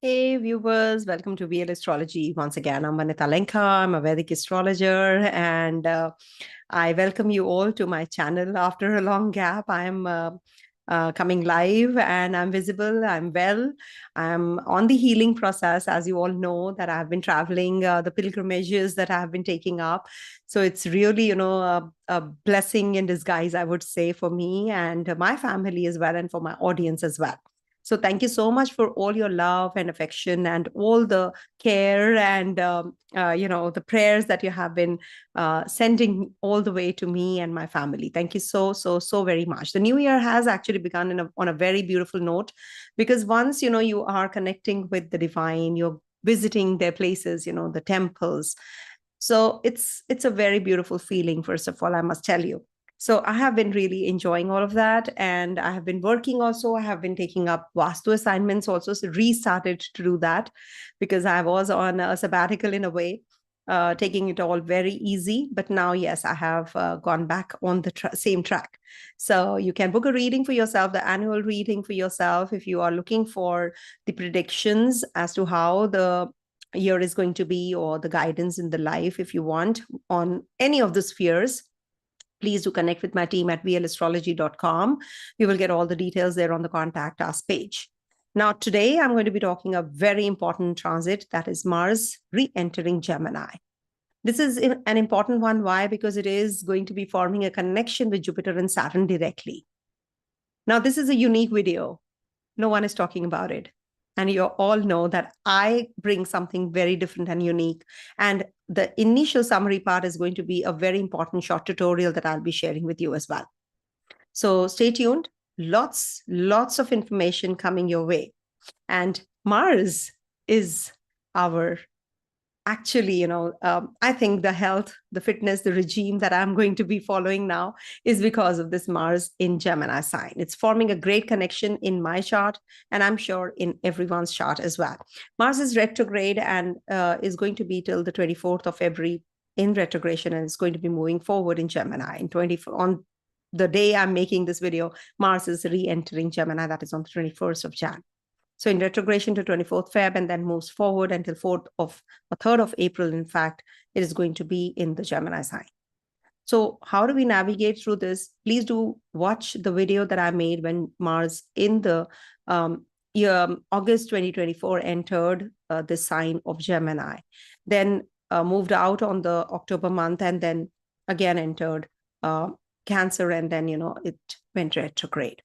Hey viewers, welcome to VL Astrology. Once again, I'm Vanita Lenka. I'm a Vedic astrologer, and I welcome you all to my channel. After a long gap, I'm coming live and I'm visible. I'm well. I'm on the healing process, as you all know, that I've been traveling, the pilgrimages that I've been taking up. So it's really, a blessing in disguise, I would say, for me and my family as well, and for my audience as well. So thank you so much for all your love and affection and all the care and the prayers that you have been sending all the way to me and my family. Thank you so very much. The new year has actually begun on a very beautiful note, because once you are connecting with the divine, you're visiting their places, the temples. So it's a very beautiful feeling. First of all, I must tell you. So I have been really enjoying all of that. And I have been working also. I have been taking up Vastu assignments also. So restarted to do that because I was on a sabbatical in a way, taking it all very easy. But now, yes, I have gone back on the same track. So you can book a reading for yourself, the annual reading for yourself, if you are looking for the predictions as to how the year is going to be, or the guidance in the life, if you want, on any of the spheres. Please do connect with my team at vlastrology.com. You will get all the details there on the contact us page. Now, today I'm going to be talking a very important transit, that is Mars re-entering Gemini. This is an important one. Why? Because it is going to be forming a connection with Jupiter and Saturn directly. Now, this is a unique video. No one is talking about it. And you all know that I bring something very different and unique. And the initial summary part is going to be a very important short tutorial that I'll be sharing with you as well. So stay tuned. Lots of information coming your way. And Mars is our, actually, I think the health, the fitness, the regime that I'm going to be following now is because of this Mars in Gemini sign. It's forming a great connection in my chart, and I'm sure in everyone's chart as well. Mars is retrograde and is going to be till the 24th of February in retrogression, and it's going to be moving forward in Gemini. On the day I'm making this video, Mars is re-entering Gemini. That is on the 21st of Jan. So in retrogression to 24th Feb, and then moves forward until 3rd of April. In fact, it is going to be in the Gemini sign. So how do we navigate through this? Please do watch the video that I made when Mars in the August 2024 entered the sign of Gemini, then moved out on the October month, and then again entered Cancer, and then, it went retrograde.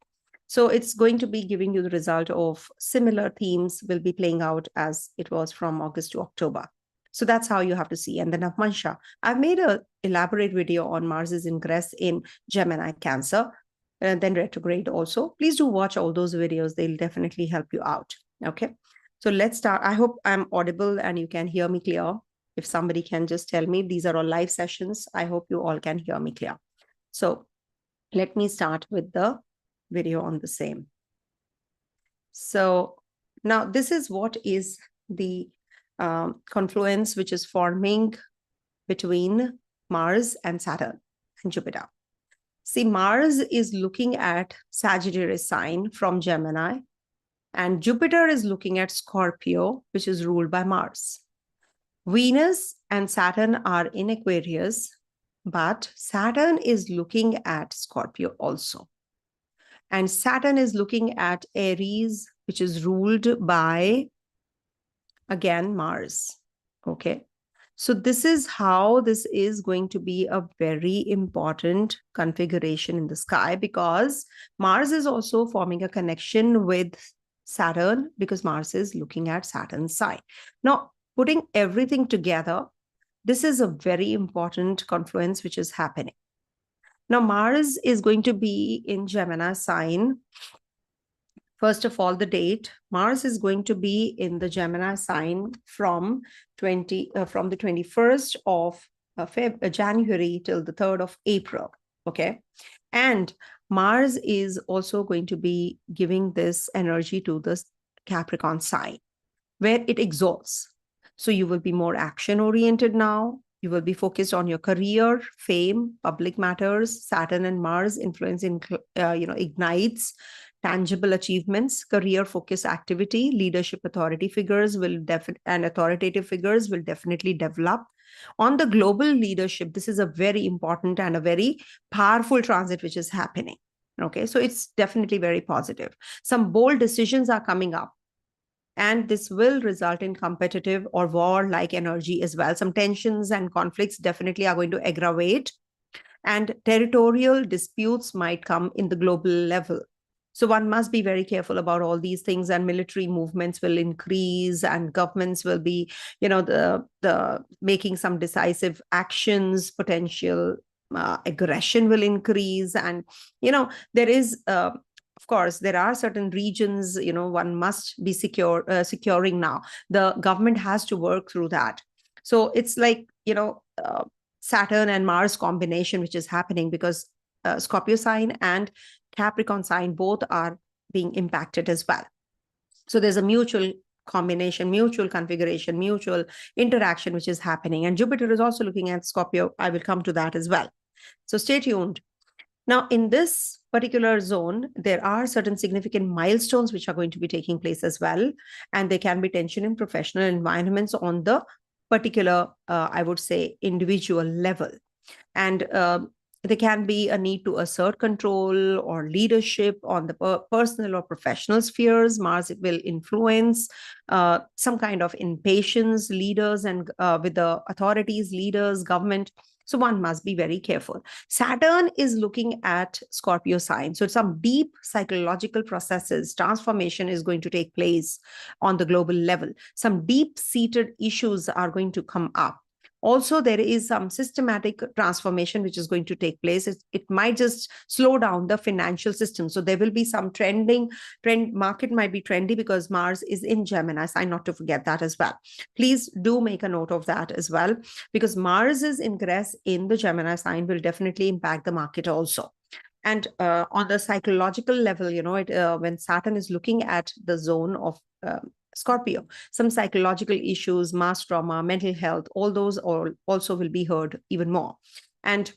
So it's going to be giving you the result of similar themes will be playing out as it was from August to October. So that's how you have to see. And then Navamsa. I've made an elaborate video on Mars's ingress in Gemini Cancer, and then retrograde also. Please do watch all those videos. They'll definitely help you out. Okay. So let's start. I hope I'm audible and you can hear me clear. If somebody can just tell me, these are all live sessions. I hope you all can hear me clear. So let me start with the video on the same. So now this is what is the confluence which is forming between Mars and Saturn and Jupiter. See, Mars is looking at Sagittarius sign from Gemini, and Jupiter is looking at Scorpio, which is ruled by Mars. Venus and Saturn are in Aquarius, but Saturn is looking at Scorpio also. And Saturn is looking at Aries, which is ruled by, again, Mars. Okay. So this is how this is going to be a very important configuration in the sky, because Mars is also forming a connection with Saturn, because Mars is looking at Saturn's sign. Now, putting everything together, this is a very important confluence which is happening. Now, Mars is going to be in Gemini sign. First of all, the date. Mars is going to be in the Gemini sign from the 21st of January till the 3rd of April. Okay. And Mars is also going to be giving this energy to the Capricorn sign, where it exalts. So you will be more action-oriented now. You will be focused on your career, fame, public matters. Saturn and Mars influence ignites tangible achievements, career focus activity, leadership authority figures and authoritative figures will definitely develop. On the global leadership, this is a very important and a very powerful transit which is happening. Okay, so it's definitely very positive. Some bold decisions are coming up, and this will result in competitive or war-like energy as well. Some tensions and conflicts definitely are going to aggravate, and territorial disputes might come in the global level. So one must be very careful about all these things, and military movements will increase, and governments will be, the making some decisive actions. Potential aggression will increase, and there is. Of course, there are certain regions, one must be securing now. The government has to work through that. So it's like, Saturn and Mars combination, which is happening because Scorpio sign and Capricorn sign both are being impacted as well. So there's a mutual combination, mutual configuration, mutual interaction, which is happening. And Jupiter is also looking at Scorpio. I will come to that as well. So stay tuned. Now, in this particular zone, there are certain significant milestones which are going to be taking place as well. And there can be tension in professional environments on the particular, I would say, individual level. And there can be a need to assert control or leadership on the personal or professional spheres. Mars will influence some kind of impatience, leaders and with the authorities, leaders, government. So one must be very careful. Saturn is looking at Scorpio sign. So some deep psychological processes, transformation is going to take place on the global level. Some deep-seated issues are going to come up. Also, there is some systematic transformation which is going to take place. It might just slow down the financial system. So there will be some market might be trendy because Mars is in Gemini sign, not to forget that as well. Please do make a note of that as well, because Mars's ingress in the Gemini sign will definitely impact the market also. And on the psychological level, when Saturn is looking at the zone of Scorpio, some psychological issues, mass trauma, mental health, all those also will be heard even more. And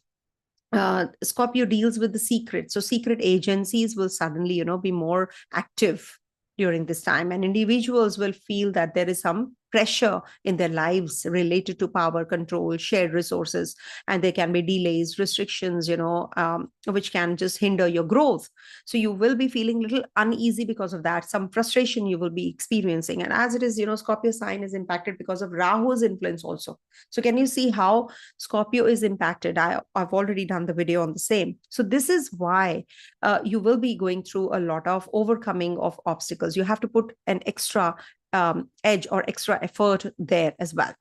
Scorpio deals with the secret. So secret agencies will suddenly, be more active during this time. And individuals will feel that there is some pressure in their lives related to power, control, shared resources, and there can be delays, restrictions, which can just hinder your growth. So you will be feeling a little uneasy because of that. Some frustration you will be experiencing. And as it is, Scorpio sign is impacted because of Rahu's influence also. So can you see how Scorpio is impacted? I've already done the video on the same. So this is why you will be going through a lot of overcoming of obstacles. You have to put an extra edge or extra effort there as well.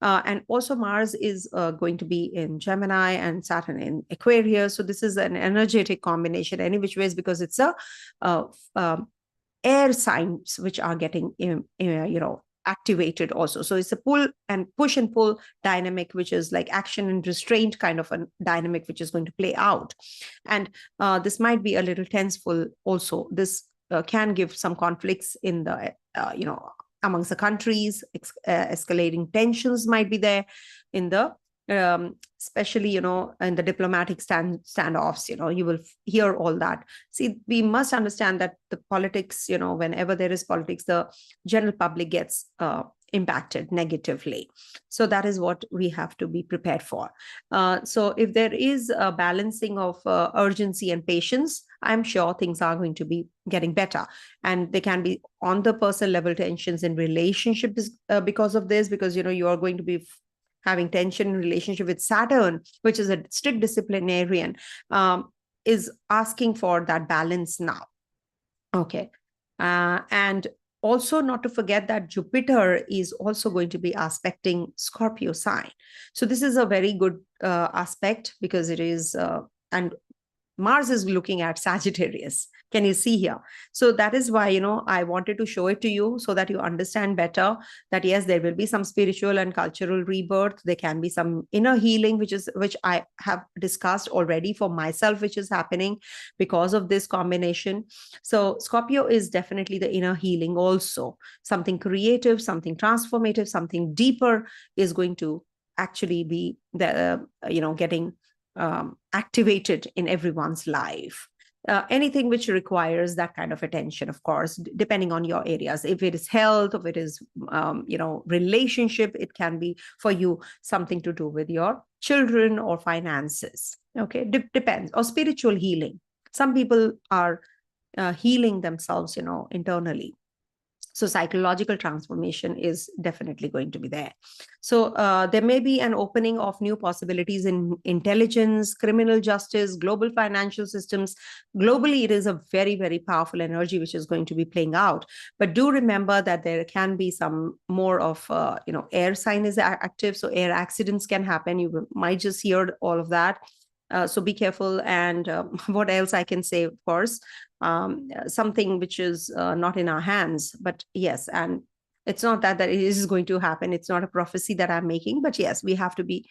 And also Mars is going to be in Gemini and Saturn in Aquarius. So this is an energetic combination any which ways, because it's air signs which are getting, activated also. So it's a push and pull dynamic, which is like action and restraint kind of a dynamic, which is going to play out. And this might be a little tenseful also. This can give some conflicts in the, amongst the countries. Escalating tensions might be there in the, especially, in the diplomatic standoffs, you will hear all that. See, we must understand that the politics, whenever there is politics, the general public gets impacted negatively. So that is what we have to be prepared for. So if there is a balancing of urgency and patience, I'm sure things are going to be getting better. And there can be on the personal level tensions in relationships because of this, because, you are going to be having tension in relationship with Saturn, which is a strict disciplinarian, is asking for that balance now. Okay. And also not to forget that Jupiter is also going to be aspecting Scorpio sign. So this is a very good aspect, because it is, and Mars is looking at Sagittarius. Can you see here? So that is why, I wanted to show it to you so that you understand better that, yes, there will be some spiritual and cultural rebirth. There can be some inner healing, which I have discussed already for myself, which is happening because of this combination. So Scorpio is definitely the inner healing also. Something creative, something transformative, something deeper is going to actually be the, getting activated in everyone's life. anything which requires that kind of attention, of course, depending on your areas. If it is health, if it is, relationship, it can be for you something to do with your children or finances. Okay, depends. Or spiritual healing. Some people are healing themselves, internally. So psychological transformation is definitely going to be there. So there may be an opening of new possibilities in intelligence, criminal justice, global financial systems. Globally, it is a very, very powerful energy which is going to be playing out. But do remember that there can be some more of, air sign is active. So air accidents can happen. You might just hear all of that. So be careful. And what else I can say, of course, something which is not in our hands, but yes, and it's not that it is going to happen. It's not a prophecy that I'm making, but yes, we have to be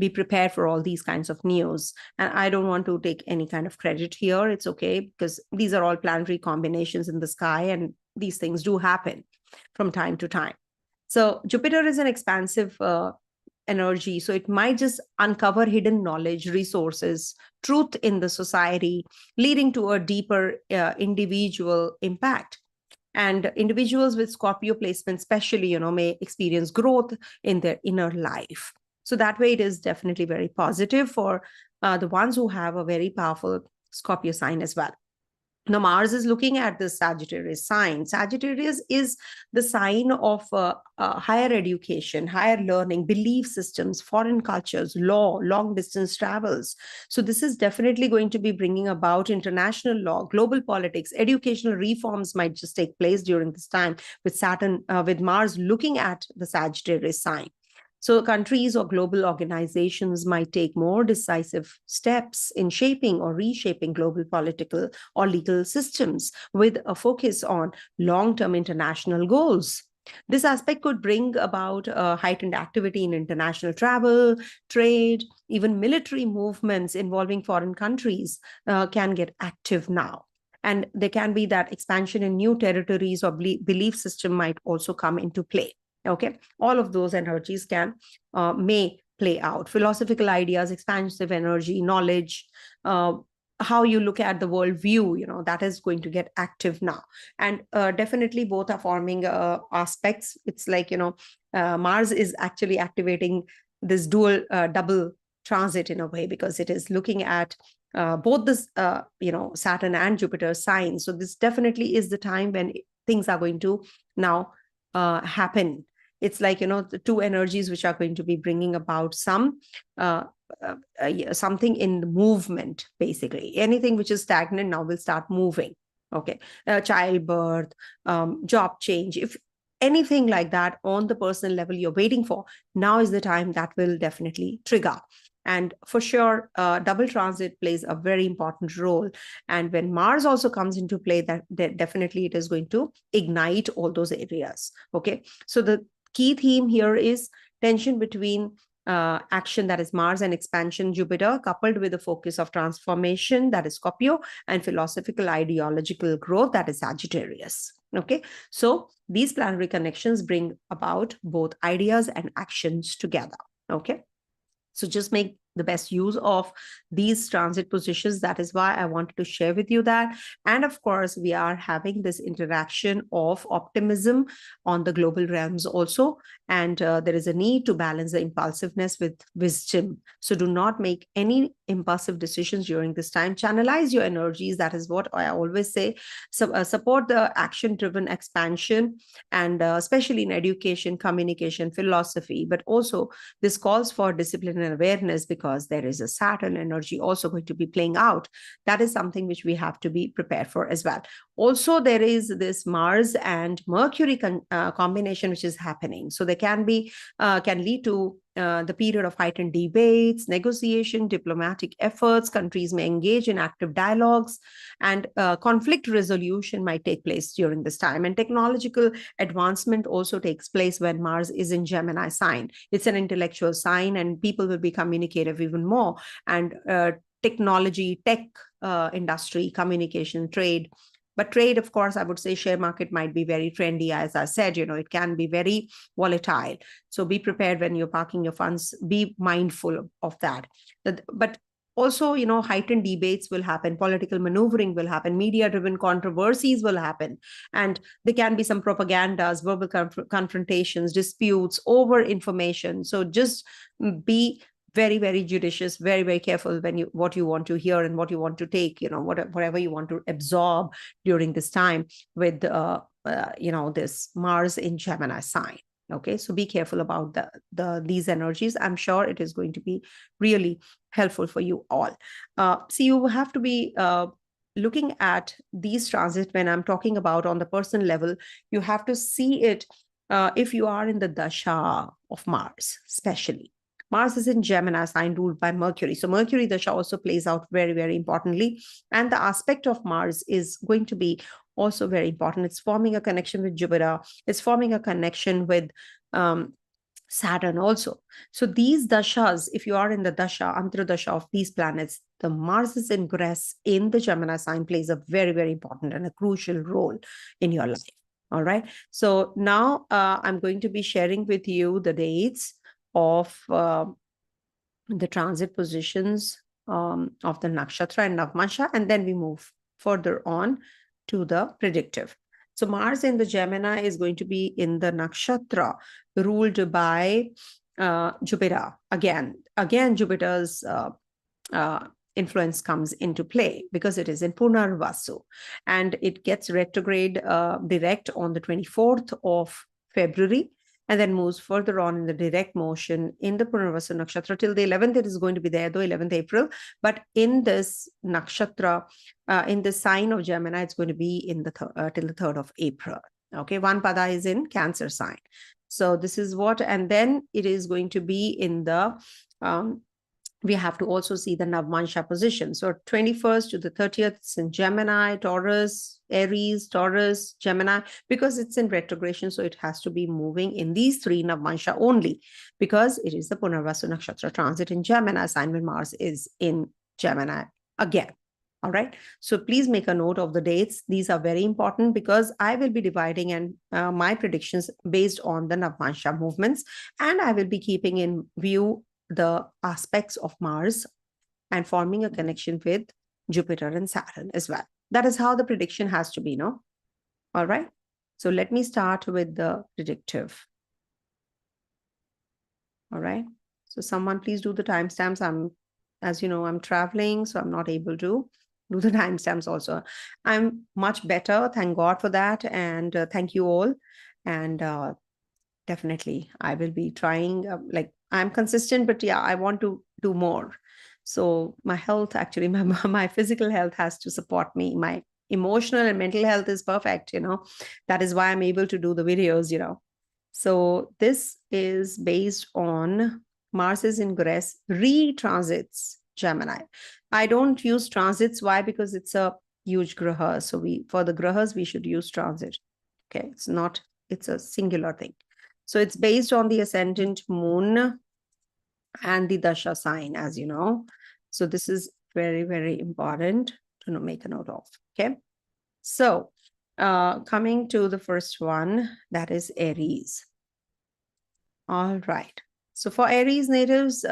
prepared for all these kinds of news. And I don't want to take any kind of credit here. It's okay, because these are all planetary combinations in the sky, and these things do happen from time to time. So Jupiter is an expansive energy. So it might just uncover hidden knowledge, resources, truth in the society, leading to a deeper individual impact. And individuals with Scorpio placement, especially, may experience growth in their inner life. So that way, it is definitely very positive for the ones who have a very powerful Scorpio sign as well. Now, Mars is looking at the Sagittarius sign. Sagittarius is the sign of higher education, higher learning, belief systems, foreign cultures, law, long distance travels. So this is definitely going to be bringing about international law, global politics, educational reforms might just take place during this time with Saturn, with Mars looking at the Sagittarius sign. So countries or global organizations might take more decisive steps in shaping or reshaping global political or legal systems with a focus on long-term international goals. This aspect could bring about heightened activity in international travel, trade, even military movements involving foreign countries can get active now. And there can be that expansion in new territories or belief system might also come into play. Okay, all of those energies may play out. Philosophical ideas, expansive energy, knowledge, how you look at the world view, that is going to get active now. And definitely both are forming aspects. It's like, Mars is actually activating this double transit in a way, because it is looking at both this, Saturn and Jupiter signs. So this definitely is the time when things are going to now happen. It's like, the two energies which are going to be bringing about something in the movement, basically. Anything which is stagnant now will start moving. Okay. Childbirth, job change. If anything like that on the personal level you're waiting for, now is the time that will definitely trigger. And for sure, double transit plays a very important role. And when Mars also comes into play, that definitely it is going to ignite all those areas. Okay. So the key theme here is tension between action, that is Mars, and expansion, Jupiter, coupled with a focus of transformation, that is Scorpio, and philosophical ideological growth, that is Sagittarius. Okay, so these planetary connections bring about both ideas and actions together. Okay, so just make the best use of these transit positions. That is why I wanted to share with you that. And of course, we are having this interaction of optimism on the global realms also. And there is a need to balance the impulsiveness with wisdom. So do not make any impulsive decisions during this time. Channelize your energies. That is what I always say. So support the action-driven expansion, and especially in education, communication, philosophy, but also this calls for discipline and awareness, because there is a Saturn energy also going to be playing out. That is something which we have to be prepared for as well. Also, there is this Mars and Mercury combination which is happening. So there can lead to the period of heightened debates, negotiation, diplomatic efforts. Countries may engage in active dialogues, and conflict resolution might take place during this time. And technological advancement also takes place when Mars is in Gemini sign. It's an intellectual sign, and people will be communicative even more. And technology, tech industry, communication, trade. But trade, of course, I would say share market might be very trendy. As I said, it can be very volatile. So be prepared when you're parking your funds. Be mindful of that. But also, heightened debates will happen, political maneuvering will happen, media-driven controversies will happen, and there can be some propagandas, verbal confrontations, disputes over information. So just be very, very judicious, very, very careful when what you want to hear and what you want to take, whatever you want to absorb during this time with, this Mars in Gemini sign. Okay, so be careful about these energies. I'm sure it is going to be really helpful for you all. So you have to be looking at these transits when I'm talking about on the personal level. You have to see it if you are in the Dasha of Mars, especially. Mars is in Gemini sign ruled by Mercury. So Mercury Dasha also plays out very, very importantly. And the aspect of Mars is going to be also very important. It's forming a connection with Jupiter. It's forming a connection with Saturn also. So these dashas, if you are in the dasha, antradasha of these planets, the Mars is in grahas in the Gemini sign plays a very, very important and a crucial role in your life. All right. So now I'm going to be sharing with you the dates of the transit positions of the Nakshatra and Navamsa, and then we move further on to the predictive. So Mars in the Gemini is going to be in the Nakshatra ruled by Jupiter. Again, Jupiter's influence comes into play because it is in Punarvasu, and it gets retrograde direct on the 24th of February, and then moves further on in the direct motion in the Punarvasu Nakshatra till the 11th. It is going to be there, though, 11th April. But in this Nakshatra, in the sign of Gemini, it's going to be in the till the 3rd of April. Okay, one pada is in Cancer sign. So this is what, and then it is going to be in the we have to also see the Navamsa position. So 21st to the 30th, it's in Gemini, Taurus, Aries, Taurus, Gemini, because it's in retrogression. So it has to be moving in these three Navamsa only, because it is the Punarvasu Nakshatra transit in Gemini sign when Mars is in Gemini again. All right. So please make a note of the dates. These are very important because I will be dividing and my predictions based on the Navamsa movements, and I will be keeping in view the aspects of Mars and forming a connection with Jupiter and Saturn as well. That is how the prediction has to be, no? All right. So let me start with the predictive. All right. So someone please do the timestamps. As you know, I'm traveling, so I'm not able to do the timestamps also. I'm much better. Thank God for that. And thank you all. And definitely, I will be trying, I'm consistent, but yeah, I want to do more. So my health, actually, my physical health has to support me. My emotional and mental health is perfect, That is why I'm able to do the videos, So this is based on Mars is in grahas, retransits Gemini. I don't use transits. Why? Because it's a huge graha. So for the grahas, we should use transit. Okay, it's a singular thing. So it's based on the ascendant moon and the Dasha sign, as you know. So this is very, very important to make a note of. Okay. So coming to the first one, that is Aries. All right. So for Aries natives,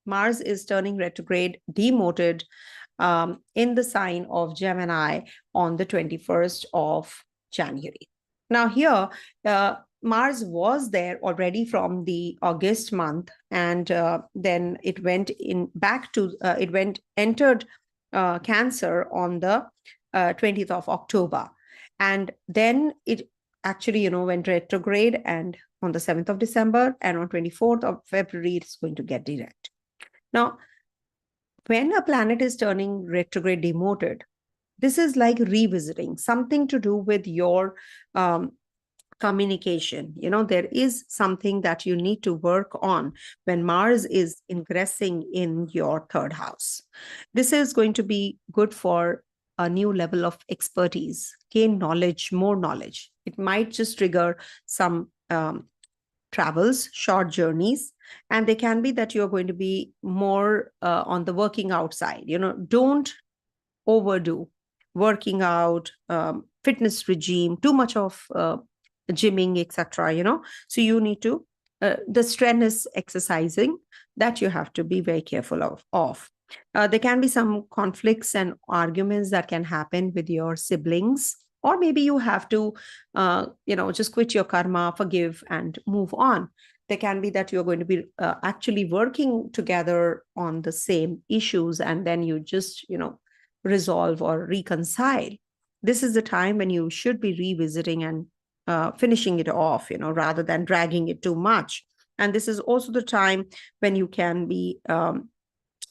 Mars is turning retrograde, demoted in the sign of Gemini on the 21st of January. Now here, Mars was there already from the August month, and then it went entered Cancer on the 20th of October. And then it actually, went retrograde, and on the 7th of December and on 24th of February, it's going to get direct. Now, when a planet is turning retrograde demoted, this is like revisiting something to do with your communication. There is something that you need to work on when Mars is ingressing in your 3rd house. This is going to be good for a new level of expertise, gain knowledge, more knowledge. It might just trigger some travels, short journeys, and they can be that you're going to be more on the working out side. Don't overdo working out, fitness regime, too much of gymming, etc. So you need to the strenuous exercising that you have to be very careful of. There can be some conflicts and arguments that can happen with your siblings, or maybe you have to, just quit your karma, forgive, and move on. There can be that you're going to be actually working together on the same issues, and then you just, resolve or reconcile. This is the time when you should be revisiting and finishing it off, rather than dragging it too much. And this is also the time when you can be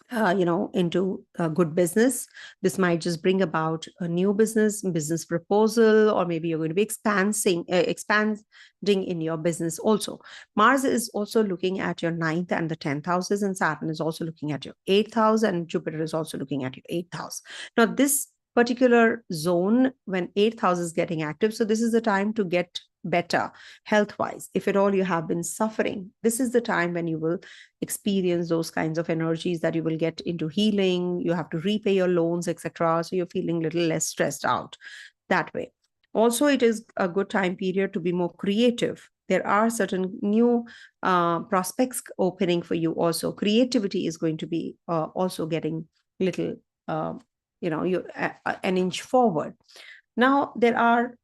into a good business. This might just bring about a new business proposal, or maybe you're going to be expanding in your business also. Mars is also looking at your ninth and the 10th houses, and Saturn is also looking at your 8th house, and Jupiter is also looking at your 8th house. Now, this particular zone, when 8th house is getting active, so this is the time to get better health wise. If at all you have been suffering, this is the time when you will experience those kinds of energies, that you will get into healing, you have to repay your loans, etc. So you're feeling a little less stressed out that way. Also, it is a good time period to be more creative. There are certain new prospects opening for you. Also, creativity is going to be also getting little an inch forward. Now there are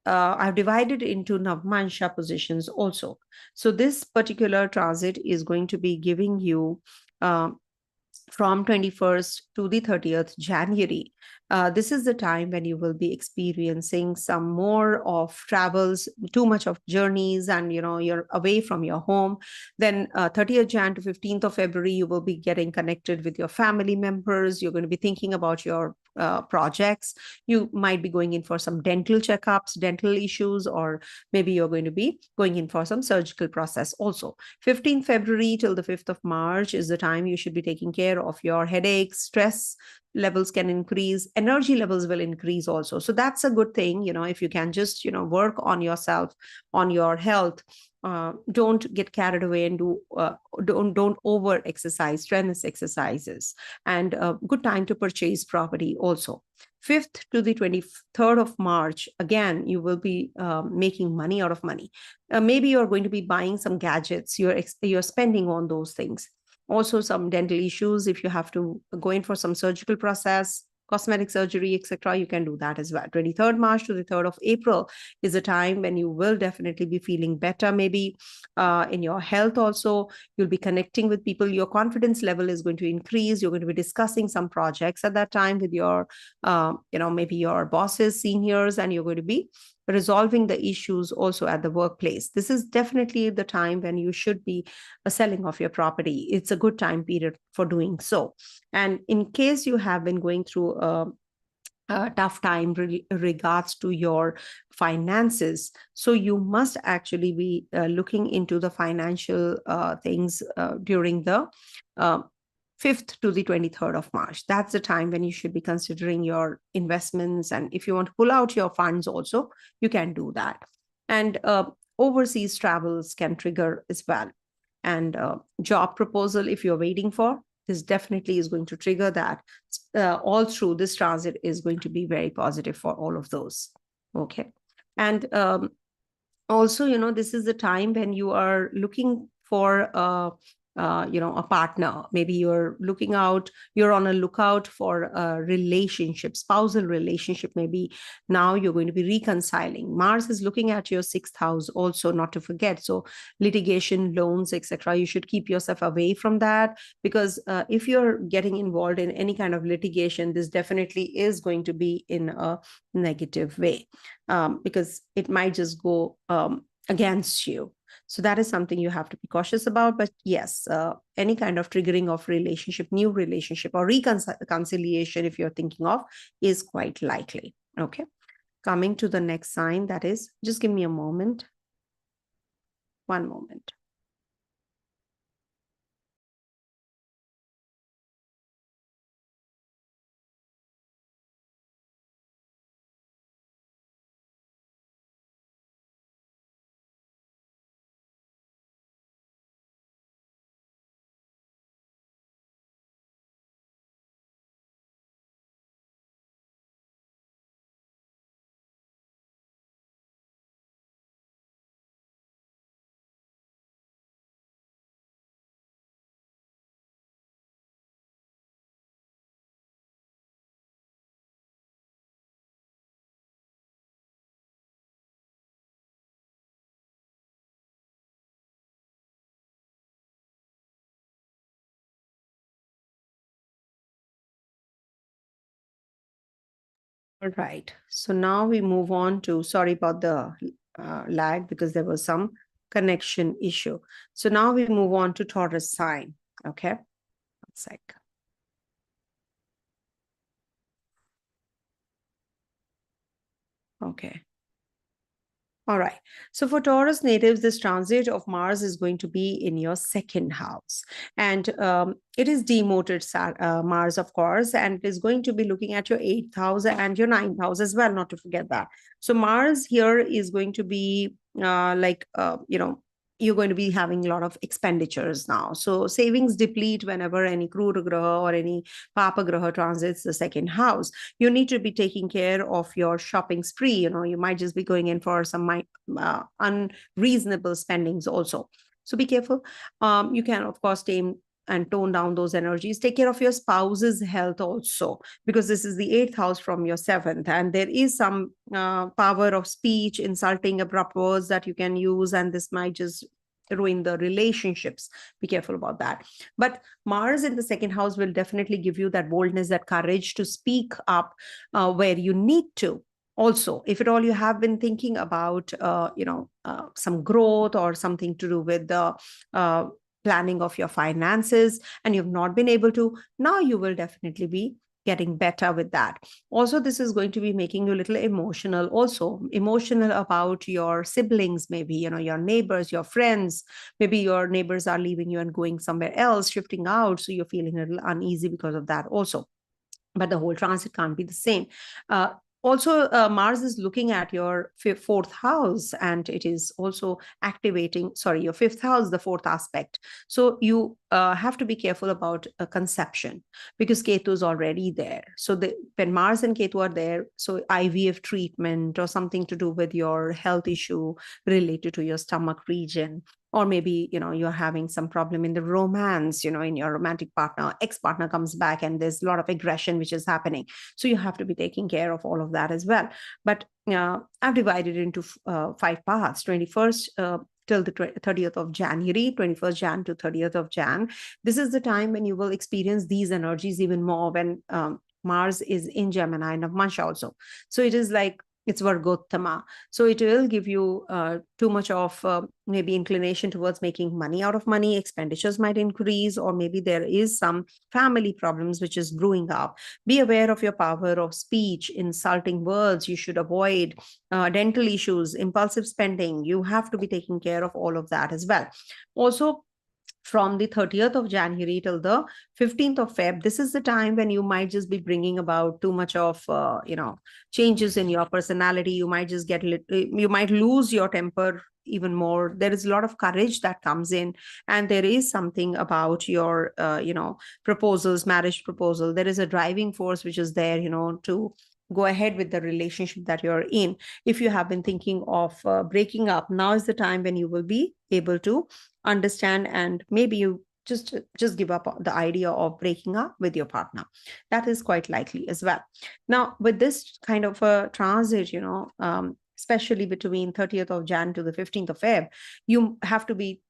I've divided into Navamsa positions also. So this particular transit is going to be giving you from 21st to the 30th January. This is the time when you will be experiencing some more of travels, too much of journeys, and you're away from your home. Then 30th Jan to 15th of February, you will be getting connected with your family members. You're going to be thinking about your projects. You might be going in for some dental checkups, dental issues, or maybe you're going to be going in for some surgical process also. 15th February till the 5th of March is the time you should be taking care of your headaches. Stress levels can increase, energy levels will increase also. So that's a good thing, if you can just, work on yourself, on your health. Don't get carried away and don't over exercise, strenuous exercises. And a good time to purchase property also. 5th to the 23rd of March, again, you will be making money out of money. Maybe you're going to be buying some gadgets, you're spending on those things. Also, some dental issues, if you have to go in for some surgical process, cosmetic surgery, etc., you can do that as well. 23rd March to the 3rd of April is a time when you will definitely be feeling better, maybe in your health also. You'll be connecting with people. Your confidence level is going to increase. You're going to be discussing some projects at that time with your, maybe your bosses, seniors, and you're going to be resolving the issues also at the workplace. This is definitely the time when you should be selling off your property. It's a good time period for doing so. And in case you have been going through a tough time regards to your finances, so you must actually be looking into the financial things during the 5th to the 23rd of March. That's the time when you should be considering your investments. And if you want to pull out your funds also, you can do that. And overseas travels can trigger as well. And job proposal, if you're waiting for, this definitely is going to trigger that. All through this transit is going to be very positive for all of those. Okay. And also, this is the time when you are looking for a partner. Maybe you're on a lookout for a relationship, spousal relationship. Maybe now you're going to be reconciling. Mars is looking at your 6th house also, not to forget. So litigation, loans, etc., you should keep yourself away from that, because if you're getting involved in any kind of litigation, this definitely is going to be in a negative way, because it might just go against you. So that is something you have to be cautious about. But yes, any kind of triggering of relationship, new relationship, or reconciliation, if you're thinking of, is quite likely. Okay. Coming to the next sign, that is, just give me a moment. One moment. All right. So now we move on to, sorry about the lag because there was some connection issue. So now we move on to Taurus sign. Okay. 1 sec. Okay. All right. So for Taurus natives, this transit of Mars is going to be in your second house. And it is demoted Mars, of course, and it is going to be looking at your 8th house and your 9th house as well, not to forget that. So Mars here is going to be you're going to be having a lot of expenditures now. So savings deplete whenever any Krura Graha or any Papa Graha transits the second house. You need to be taking care of your shopping spree. You might just be going in for some unreasonable spendings also. So be careful. You can, of course, tame and tone down those energies. Take care of your spouse's health also, because this is the 8th house from your 7th. And there is some power of speech, insulting, abrupt words that you can use. And this might just ruin the relationships. Be careful about that. But Mars in the second house will definitely give you that boldness, that courage to speak up where you need to. Also, if at all you have been thinking about some growth or something to do with the planning of your finances and you've not been able to, now you will definitely be getting better with that. Also, this is going to be making you a little emotional, also emotional about your siblings, maybe, your neighbors, your friends. Maybe your neighbors are leaving you and going somewhere else, shifting out. So you're feeling a little uneasy because of that also. But the whole transit can't be the same. Also, Mars is looking at your 4th house, and it is also activating, your 5th house, the 4th aspect. So you have to be careful about conception, because Ketu is already there. So when Mars and Ketu are there, so IVF treatment or something to do with your health issue related to your stomach region, or maybe you're having some problem in the romance, in your romantic partner, ex-partner comes back and there's a lot of aggression which is happening. So you have to be taking care of all of that as well. But I've divided into 5 parts. 21st till the 30th of January, 21st Jan to 30th of Jan. This is the time when you will experience these energies even more, when Mars is in Gemini and Navamsa also. So it is like, it's Vargottama. So it will give you too much of maybe inclination towards making money out of money. Expenditures might increase, or maybe there is some family problems which is brewing up. Be aware of your power of speech, insulting words. You should avoid dental issues, impulsive spending. You have to be taking care of all of that as well. Also, from the 30th of January till the 15th of Feb, this is the time when you might just be bringing about too much of, changes in your personality. You might just you might lose your temper even more. There is a lot of courage that comes in, and there is something about your, proposals, marriage proposal. There is a driving force which is there, to go ahead with the relationship that you're in. If you have been thinking of breaking up, now is the time when you will be able to understand, and maybe you just give up the idea of breaking up with your partner. That is quite likely as well. Now, with this kind of a transit, especially between 30th of Jan to the 15th of Feb, you have to be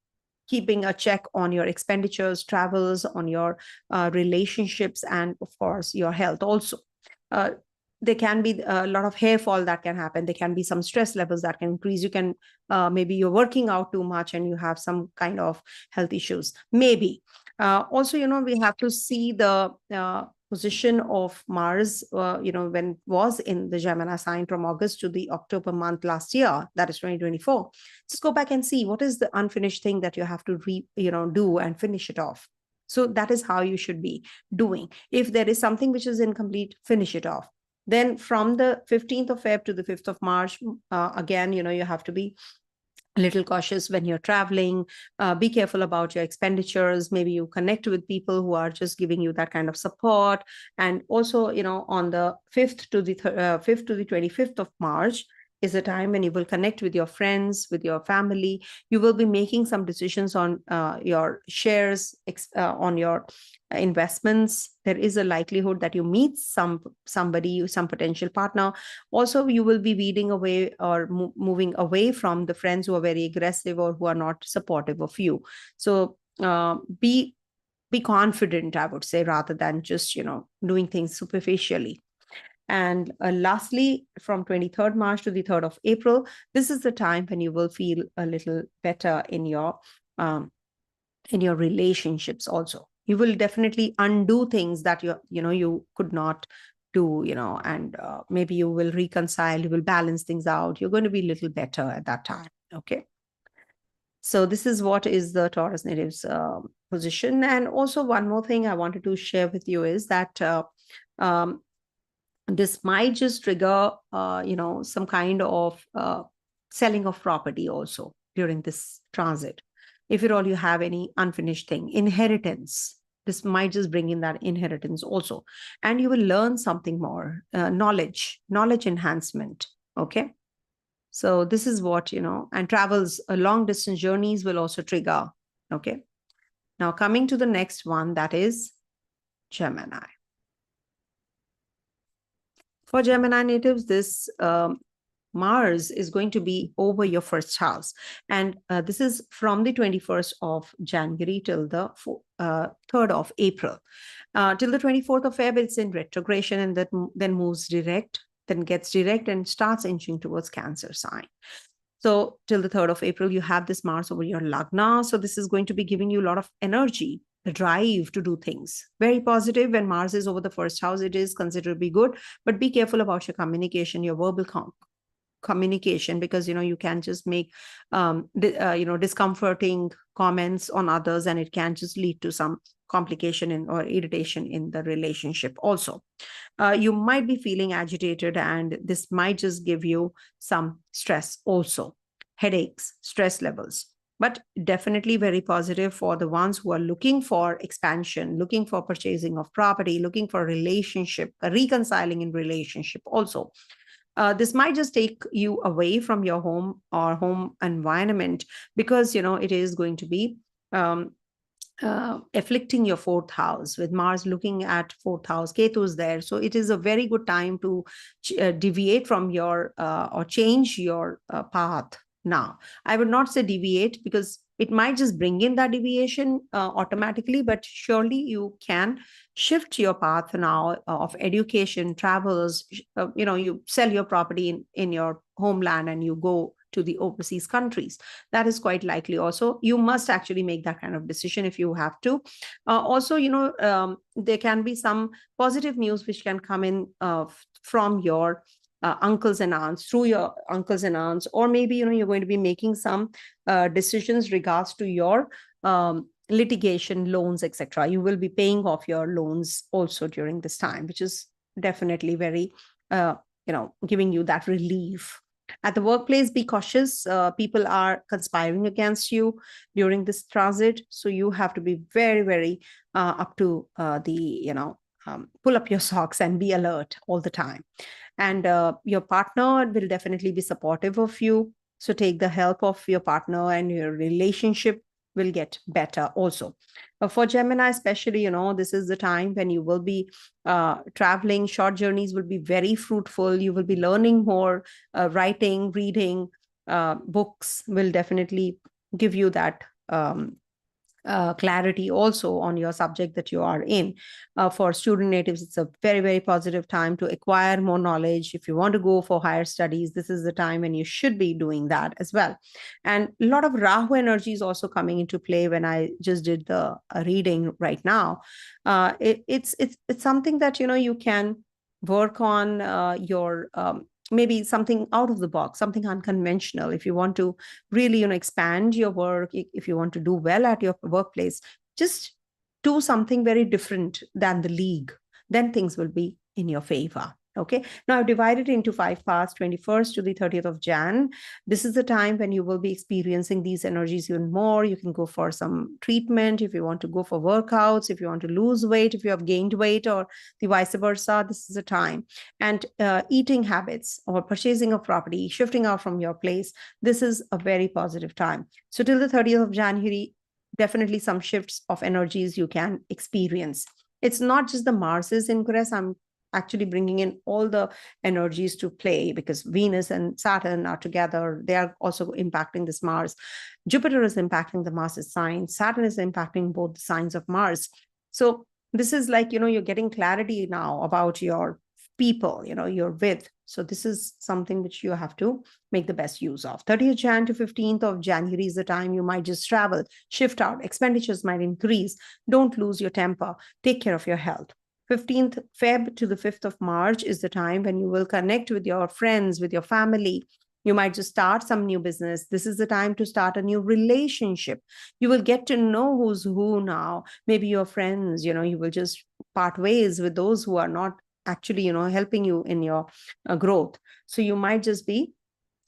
keeping a check on your expenditures, travels, on your relationships, and of course your health also. There can be a lot of hair fall that can happen. There can be some stress levels that can increase. You can, maybe you're working out too much and you have some kind of health issues. Maybe. Also, we have to see the position of Mars, when it was in the Gemini sign from August to the October month last year, that is 2024. Just go back and see what is the unfinished thing that you have to do and finish it off. So that is how you should be doing. If there is something which is incomplete, finish it off. Then from the 15th of Feb to the 5th of March, again, you have to be a little cautious when you're traveling. Be careful about your expenditures. Maybe you connect with people who are just giving you that kind of support. And also, on the 5th to the 5th to the 25th of March, is a time when you will connect with your friends, with your family. You will be making some decisions on your shares, on your investments. There is a likelihood that you meet somebody, some potential partner. Also, you will be weeding away or moving away from the friends who are very aggressive or who are not supportive of you. So be confident, I would say, rather than just doing things superficially. And lastly, from 23rd March to the 3rd of April, this is the time when you will feel a little better in your relationships also. You will definitely undo things that you could not do, and maybe you will reconcile, you will balance things out. You're going to be a little better at that time. Okay. So this is what is the Taurus natives position. And also one more thing I wanted to share with you is that um, this might just trigger, some kind of selling of property also during this transit. If at all you have any unfinished thing, inheritance, this might just bring in that inheritance also. And you will learn something more, knowledge enhancement. Okay. So this is what, and travels, long distance journeys will also trigger. Okay. Now coming to the next one, that is Gemini. For Gemini natives, this Mars is going to be over your first house. And this is from the 21st of January till the 3rd of April. Till the 24th of February, it's in retrogression, and that then moves direct, then gets direct and starts inching towards Cancer sign. So till the 3rd of April, you have this Mars over your Lagna. So this is going to be giving you a lot of energy, the drive to do things. Very positive. When Mars is over the first house, it is considerably good, but be careful about your communication, your verbal communication, because you can just make discomforting comments on others, and it can just lead to some complication or irritation in the relationship also. You might be feeling agitated, and this might just give you some stress also, headaches, stress levels. But definitely very positive for the ones who are looking for expansion, looking for purchasing of property, looking for relationship, reconciling in relationship also. This might just take you away from your home or home environment, because it is going to be afflicting your 4th house, with Mars looking at 4th house. Ketu is there, so it is a very good time to deviate from your or change your path. Now, I would not say deviate, because it might just bring in that deviation automatically, but surely you can shift your path now of education, travels. You sell your property in your homeland and you go to the overseas countries. That is quite likely also. You must actually make that kind of decision if you have to. Also, there can be some positive news which can come in from your uncles and aunts, through your uncles and aunts, or maybe you're going to be making some decisions regards to your litigation, loans, etc. You will be paying off your loans also during this time, which is definitely very giving you that relief. At the workplace, be cautious. People are conspiring against you during this transit, so you have to be very, very up to pull up your socks and be alert all the time. And your partner will definitely be supportive of you. So take the help of your partner, and your relationship will get better also. For Gemini especially, this is the time when you will be traveling. Short journeys will be very fruitful. You will be learning more. Writing, reading, books will definitely give you that clarity also on your subject that you are in. For student natives, it's a very, very positive time to acquire more knowledge. If you want to go for higher studies, this is the time when you should be doing that as well. And a lot of Rahu energy is also coming into play. When I just did the reading right now, it's something that you can work on your maybe something out of the box, something unconventional. If you want to really, expand your work, if you want to do well at your workplace, just do something very different than the league. Then things will be in your favor. Okay. Now I've divided into 5 parts, 21st to the 30th of Jan. This is the time when you will be experiencing these energies even more. You can go for some treatment. If you want to go for workouts, if you want to lose weight, if you have gained weight, or the vice versa, this is the time. And eating habits or purchasing of property, shifting out from your place, this is a very positive time. So till the 30th of January, definitely some shifts of energies you can experience. It's not just the Mars's ingress. I'm actually bringing in all the energies to play, because Venus and Saturn are together. They are also impacting this Mars. Jupiter is impacting the Mars's sign. Saturn is impacting both the signs of Mars. So this is like, you're getting clarity now about your people, you're with. So this is something which you have to make the best use of. 30th Jan to 15th of January is the time you might just travel, shift out, expenditures might increase. Don't lose your temper. Take care of your health. 15th Feb to the 5th of March is the time when you will connect with your friends, with your family. You might just start some new business. This is the time to start a new relationship. You will get to know who's who now. Maybe your friends, you will just part ways with those who are not actually, helping you in your growth. So you might just be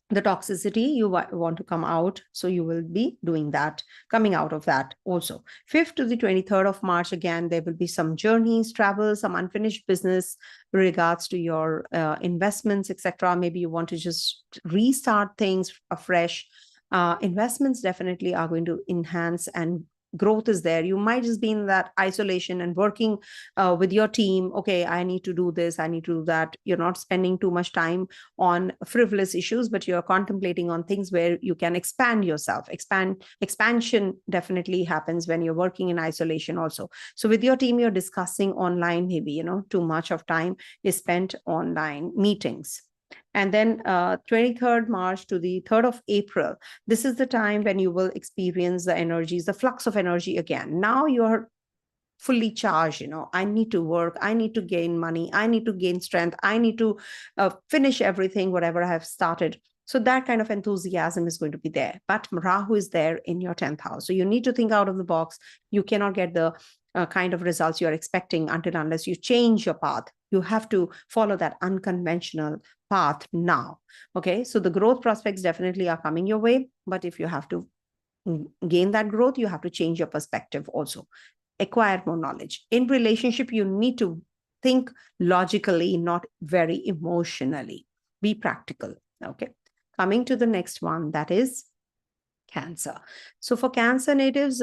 the toxicity, you want to come out. So you will be doing that, coming out of that also. 5th to the 23rd of March, again, there will be some journeys, travel, some unfinished business regards to your investments, etc. Maybe you want to just restart things afresh. Investments definitely are going to enhance, and growth is there. You might just be in that isolation and working with your team. Okay, I need to do this, I need to do that. You're not spending too much time on frivolous issues, but you're contemplating on things where you can expand yourself. Expansion definitely happens when you're working in isolation also. So with your team, you're discussing online, maybe, too much of time is spent online meetings. And then 23rd March to the 3rd of April, this is the time when you will experience the energies, the flux of energy again. Now you're fully charged. I need to work, I need to gain money, I need to gain strength, I need to finish everything, whatever I have started. So that kind of enthusiasm is going to be there. But Rahu is there in your 10th house. So you need to think out of the box. You cannot get the kind of results you're expecting unless you change your path. You have to follow that unconventional path now. Okay, so the growth prospects definitely are coming your way. But if you have to gain that growth, you have to change your perspective also. Acquire more knowledge. In relationship, you need to think logically, not very emotionally. Be practical. Okay. Coming to the next one, that is Cancer. So for Cancer natives,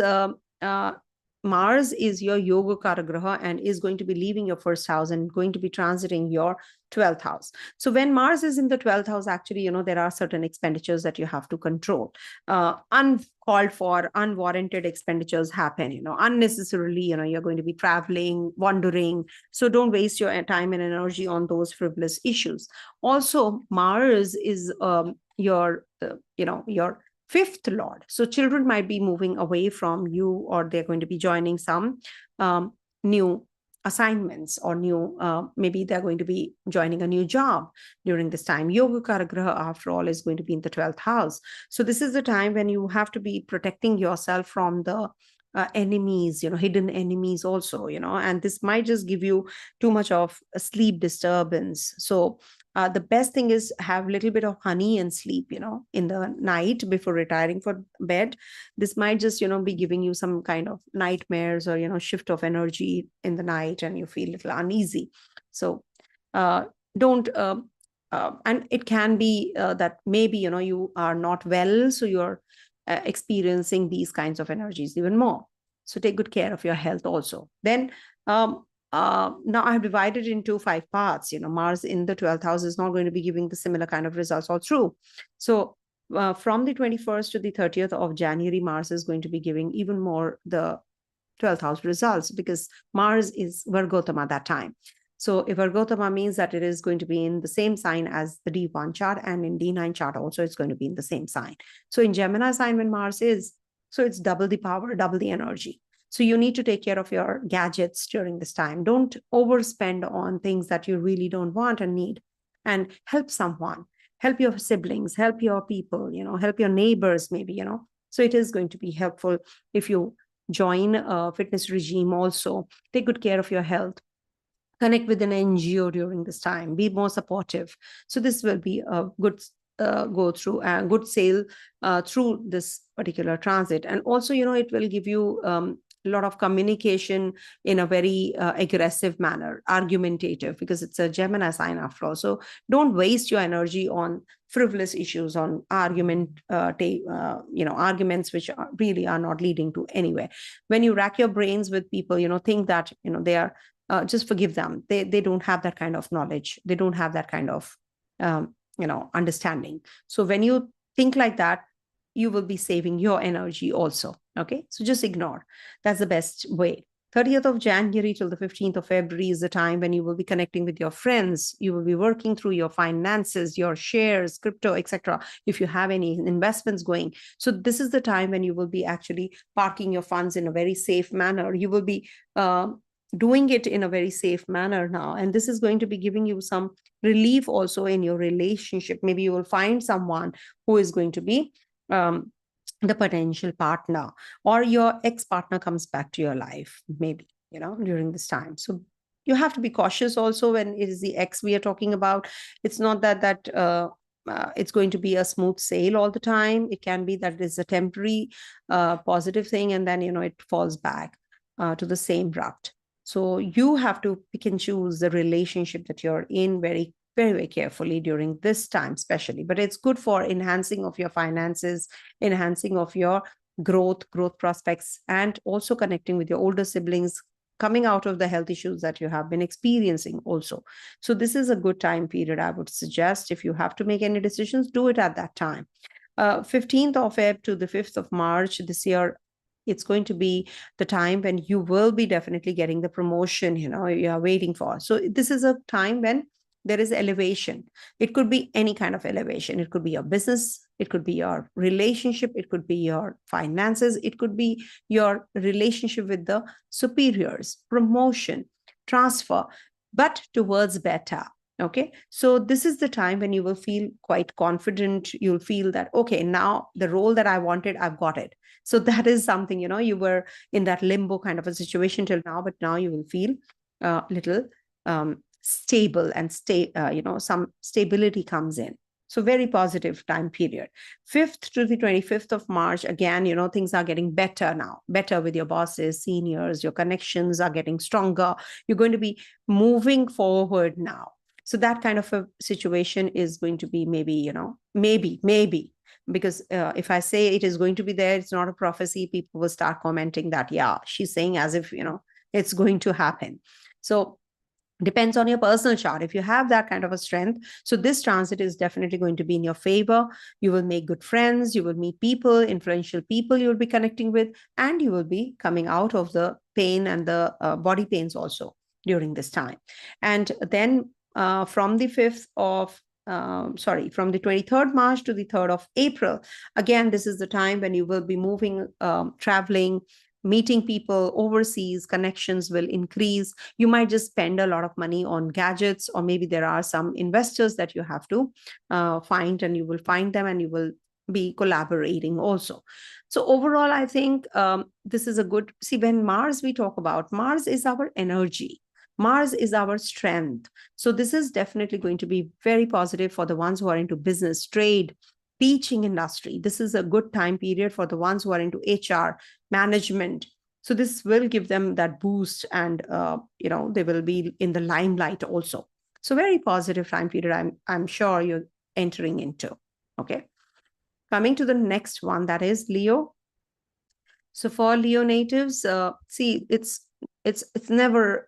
Mars is your Yoga Graha and is going to be leaving your first house and going to be transiting your 12th house. So when Mars is in the 12th house, actually, there are certain expenditures that you have to control. Uncalled for, unwarranted expenditures happen, unnecessarily, you're going to be traveling, wandering. So don't waste your time and energy on those frivolous issues. Also, Mars is your 5th lord. So children might be moving away from you, or they're going to be joining some new assignments, or new, maybe they're going to be joining a new job during this time. Yoga Graha, after all, is going to be in the 12th house. So this is the time when you have to be protecting yourself from the enemies, hidden enemies also, and this might just give you too much of a sleep disturbance. So the best thing is have a little bit of honey and sleep, in the night before retiring for bed. This might just, be giving you some kind of nightmares, or, shift of energy in the night, and you feel a little uneasy. So don't, and it can be that maybe, you are not well, so you're experiencing these kinds of energies even more. So take good care of your health also. Then now I have divided into 5 parts. Mars in the 12th house is not going to be giving the similar kind of results all through. So from the 21st to the 30th of January, Mars is going to be giving even more the 12th house results, because Mars is Virgotama that time. So if Virgotama means that it is going to be in the same sign as the D1 chart, and in D9 chart also it's going to be in the same sign. So in Gemini sign when Mars is, so it's double the power, double the energy. So you need to take care of your gadgets during this time. Don't overspend on things that you really don't want and need, and help someone, help your siblings, help your people, help your neighbors maybe, So it is going to be helpful if you join a fitness regime also. Take good care of your health. Connect with an NGO during this time. Be more supportive. So this will be a good go through and good sail through this particular transit. And also, it will give you a lot of communication in a very aggressive manner, argumentative, because it's a Gemini sign after all. So don't waste your energy on frivolous issues, on arguments which really are not leading to anywhere. When you rack your brains with people, think that, they are, just forgive them. They don't have that kind of knowledge. They don't have that kind of, understanding. So when you think like that, you will be saving your energy also. Okay. So just ignore. That's the best way. 30th of January till the 15th of February is the time when you will be connecting with your friends. You will be working through your finances, your shares, crypto, etc. If you have any investments going. So this is the time when you will be actually parking your funds in a very safe manner. You will be doing it in a very safe manner now. And this is going to be giving you some relief also in your relationship. Maybe you will find someone who is going to be the potential partner, or your ex-partner comes back to your life, maybe, during this time. So you have to be cautious also when it is the ex we are talking about. It's not that it's going to be a smooth sail all the time. It can be that it's a temporary positive thing, and then, it falls back to the same rut. So you have to pick and choose the relationship that you're in very, very, very carefully during this time, especially. But it's good for enhancing of your finances, enhancing of your growth prospects, and also connecting with your older siblings, coming out of the health issues that you have been experiencing also. So this is a good time period. I would suggest, if you have to make any decisions, do it at that time. 15th of Feb to the 5th of March this year, it's going to be the time when you will be definitely getting the promotion, you are waiting for. So this is a time when there is elevation. It could be any kind of elevation. It could be your business. It could be your relationship. It could be your finances. It could be your relationship with the superiors, promotion, transfer, but towards better. Okay. So this is the time when you will feel quite confident. You'll feel that, okay, now the role that I wanted, I've got it. So that is something, you were in that limbo kind of a situation till now, but now you will feel a little stable and some stability comes in. So very positive time period. 5th to the 25th of March, again, things are getting better now, better with your bosses, seniors, your connections are getting stronger. You're going to be moving forward now. So that kind of a situation is going to be maybe, maybe, because if I say it is going to be there, it's not a prophecy. People will start commenting that, yeah, she's saying as if, it's going to happen. So depends on your personal chart. If you have that kind of a strength, so this transit is definitely going to be in your favor. You will make good friends. You will meet people, influential people you will be connecting with, and you will be coming out of the pain and the body pains also during this time. And then from the 23rd March to the 3rd of April, again, this is the time when you will be moving, traveling, meeting people overseas. Connections will increase. You might just spend a lot of money on gadgets, or maybe there are some investors that you have to find, and you will find them, and you will be collaborating also. So overall, I think this is a good, see, when Mars we talk about, Mars is our energy. Mars is our strength. So this is definitely going to be very positive for the ones who are into business, trade, teaching industry. This is a good time period for the ones who are into HR, management. So this will give them that boost, and they will be in the limelight also. So very positive time period I'm sure you're entering into. Okay. Coming to the next one, that is Leo. So for Leo natives, see, it's never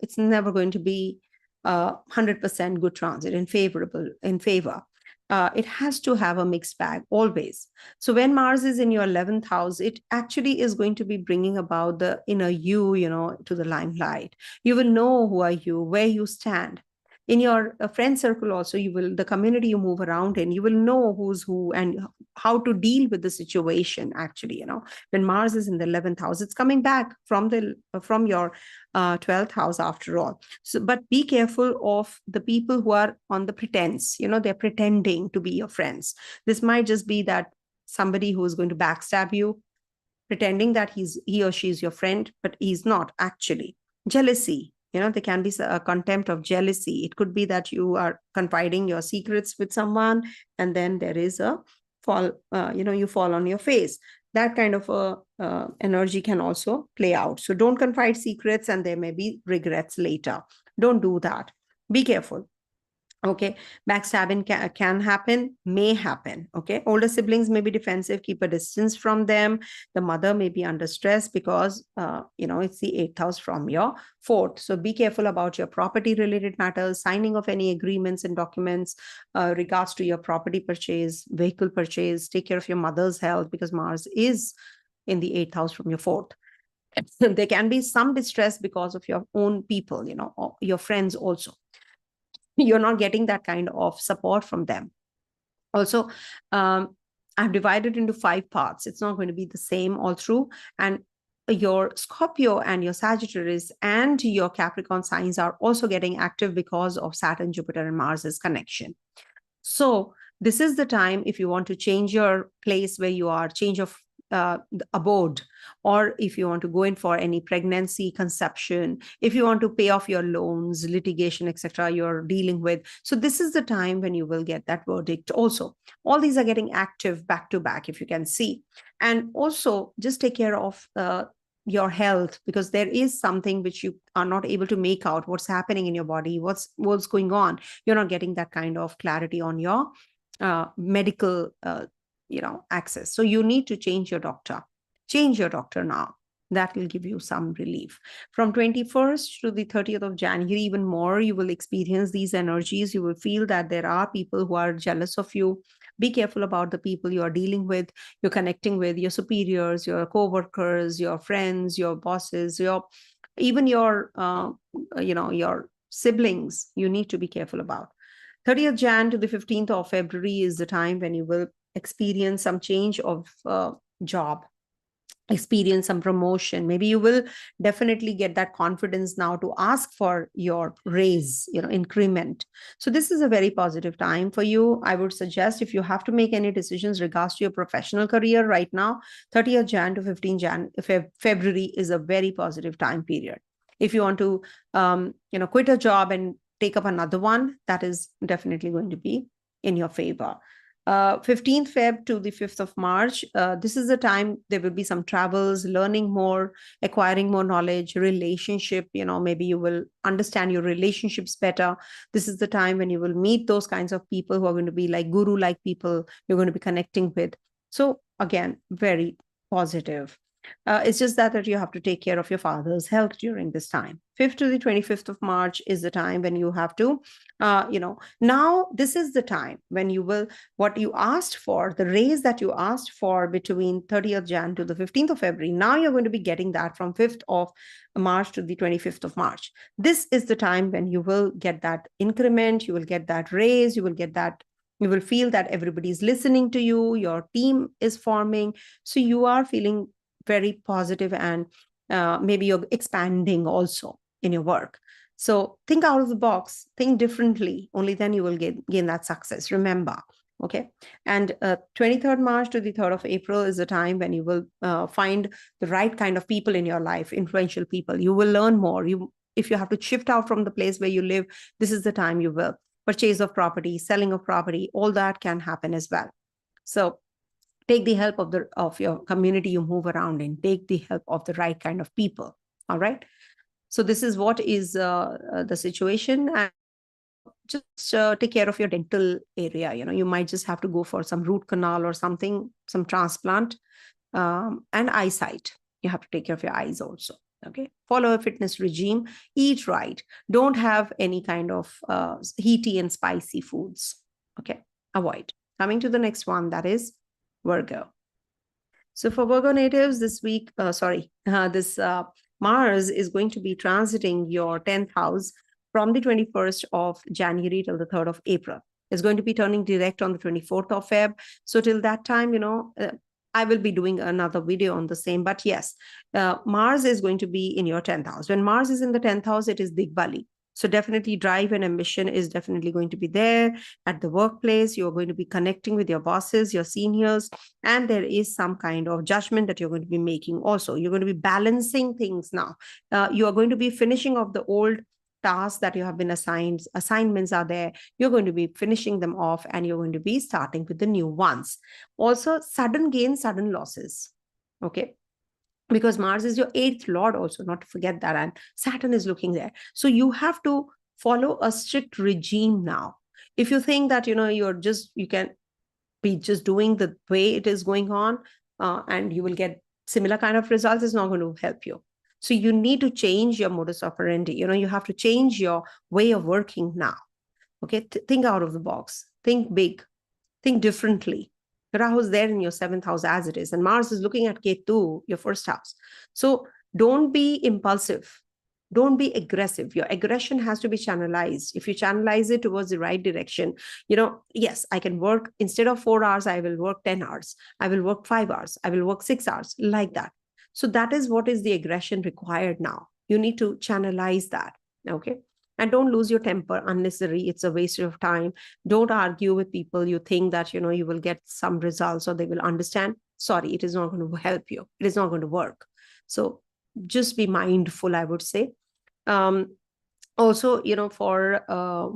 going to be 100% good transit in favor. It has to have a mixed bag always. So when Mars is in your 11th house, it actually is going to be bringing about the inner you, to the limelight. You will know who are you, where you stand. In your friend circle also, the community you move around in, you will know who's who and how to deal with the situation. Actually, when Mars is in the 11th house, it's coming back from your 12th house after all. So, but be careful of the people who are on the pretense. They're pretending to be your friends. This might just be that somebody who is going to backstab you, pretending that he or she is your friend, but he's not actually. Jealousy. There can be a contempt of jealousy. It could be that you are confiding your secrets with someone, and then there is a fall, you fall on your face. That kind of energy can also play out. So don't confide secrets, and there may be regrets later. Don't do that. Be careful. Okay, backstabbing can happen, may happen. Okay, older siblings may be defensive. Keep a distance from them. The mother may be under stress because it's the 8th house from your 4th. So be careful about your property related matters, signing of any agreements and documents regards to your property purchase, vehicle purchase. Take care of your mother's health, because Mars is in the 8th house from your 4th. There can be some distress because of your own people, or your friends also. You're not getting that kind of support from them. Also, I've divided into 5 parts. It's not going to be the same all through. And your Scorpio and your Sagittarius and your Capricorn signs are also getting active because of Saturn, Jupiter, and Mars's connection. So this is the time, if you want to change your place where you are, change of abode, or if you want to go in for any pregnancy, conception, if you want to pay off your loans, litigation, etc., you're dealing with. So this is the time when you will get that verdict also. All these are getting active back to back, if you can see. And also just take care of your health, because there is something which you are not able to make out what's happening in your body, what's going on. You're not getting that kind of clarity on your medical access. So you need to change your doctor now. That will give you some relief. From 21st to the 30th of January, even more, you will experience these energies. You will feel that there are people who are jealous of you. Be careful about the people you are dealing with, you're connecting with, your superiors, your co-workers, your friends, your bosses, even your siblings. You need to be careful about. 30th Jan to the 15th of February is the time when you will experience some change of job, experience some promotion. Maybe you will definitely get that confidence now to ask for your raise, increment. So this is a very positive time for you. I would suggest, if you have to make any decisions regards to your professional career right now, 30th Jan to 15th February is a very positive time period. If you want to quit a job and take up another one, that is definitely going to be in your favor. 15th Feb to the 5th of March, this is the time there will be some travels, learning more, acquiring more knowledge, relationship, maybe you will understand your relationships better. This is the time when you will meet those kinds of people who are going to be like guru-like people you're going to be connecting with. So again, very positive. It's just that you have to take care of your father's health during this time. 5th to the 25th of March is the time when you have to, now this is the time when you will, what you asked for, the raise that you asked for between 30th Jan to the 15th of February, now you're going to be getting that from 5th of March to the 25th of March. This is the time when you will get that increment, you will get that raise, you will get that, you will feel that everybody's listening to you, your team is forming. So you are feeling very positive, and maybe you're expanding also in your work. So think out of the box, think differently. Only then you will gain that success, remember. Okay. And 23rd March to the 3rd of April is the time when you will find the right kind of people in your life, influential people. You will learn more. If you have to shift out from the place where you live, this is the time you will. Purchase of property, selling of property, all that can happen as well. So take the help of your community you move around in. Take the help of the right kind of people. All right. So this is what is the situation. And just take care of your dental area. You might just have to go for some root canal or something, some transplant, and eyesight. You have to take care of your eyes also. Okay. Follow a fitness regime. Eat right. Don't have any kind of heaty and spicy foods. Okay. Avoid. Coming to the next one, that is Virgo. So for Virgo natives this week, Mars is going to be transiting your 10th house from the 21st of January till the 3rd of April. It's going to be turning direct on the 24th of Feb. So till that time, I will be doing another video on the same. But yes, Mars is going to be in your 10th house. When Mars is in the 10th house, it is Digbali. So definitely drive and ambition is definitely going to be there at the workplace. You're going to be connecting with your bosses, your seniors, and there is some kind of judgment that you're going to be making also. You're going to be balancing things now. You are going to be finishing off the old tasks that you have been assigned. Assignments are there. You're going to be finishing them off, and you're going to be starting with the new ones. Also, sudden gains, sudden losses. Okay. Because Mars is your 8th lord also, not to forget that, and Saturn is looking there. So you have to follow a strict regime now. If you think that, you can be just doing the way it is going on, and you will get similar kind of results, it's not going to help you. So you need to change your modus operandi. You have to change your way of working now. Okay. Think out of the box, think big, think differently. Rahu is there in your 7th house as it is, and Mars is looking at Ketu, your 1st house. So Don't be impulsive. Don't be aggressive. Your aggression has to be channelized. If you channelize it towards the right direction, yes, I can work instead of 4 hours, I will work 10 hours. I will work 5 hours. I will work 6 hours, like that. So that is what is the aggression required now. You need to channelize that. Okay. And don't lose your temper unnecessary. It's a waste of time. Don't argue with people. You think that, you will get some results or they will understand. Sorry, it is not going to help you. It is not going to work. So just be mindful, I would say. Also, for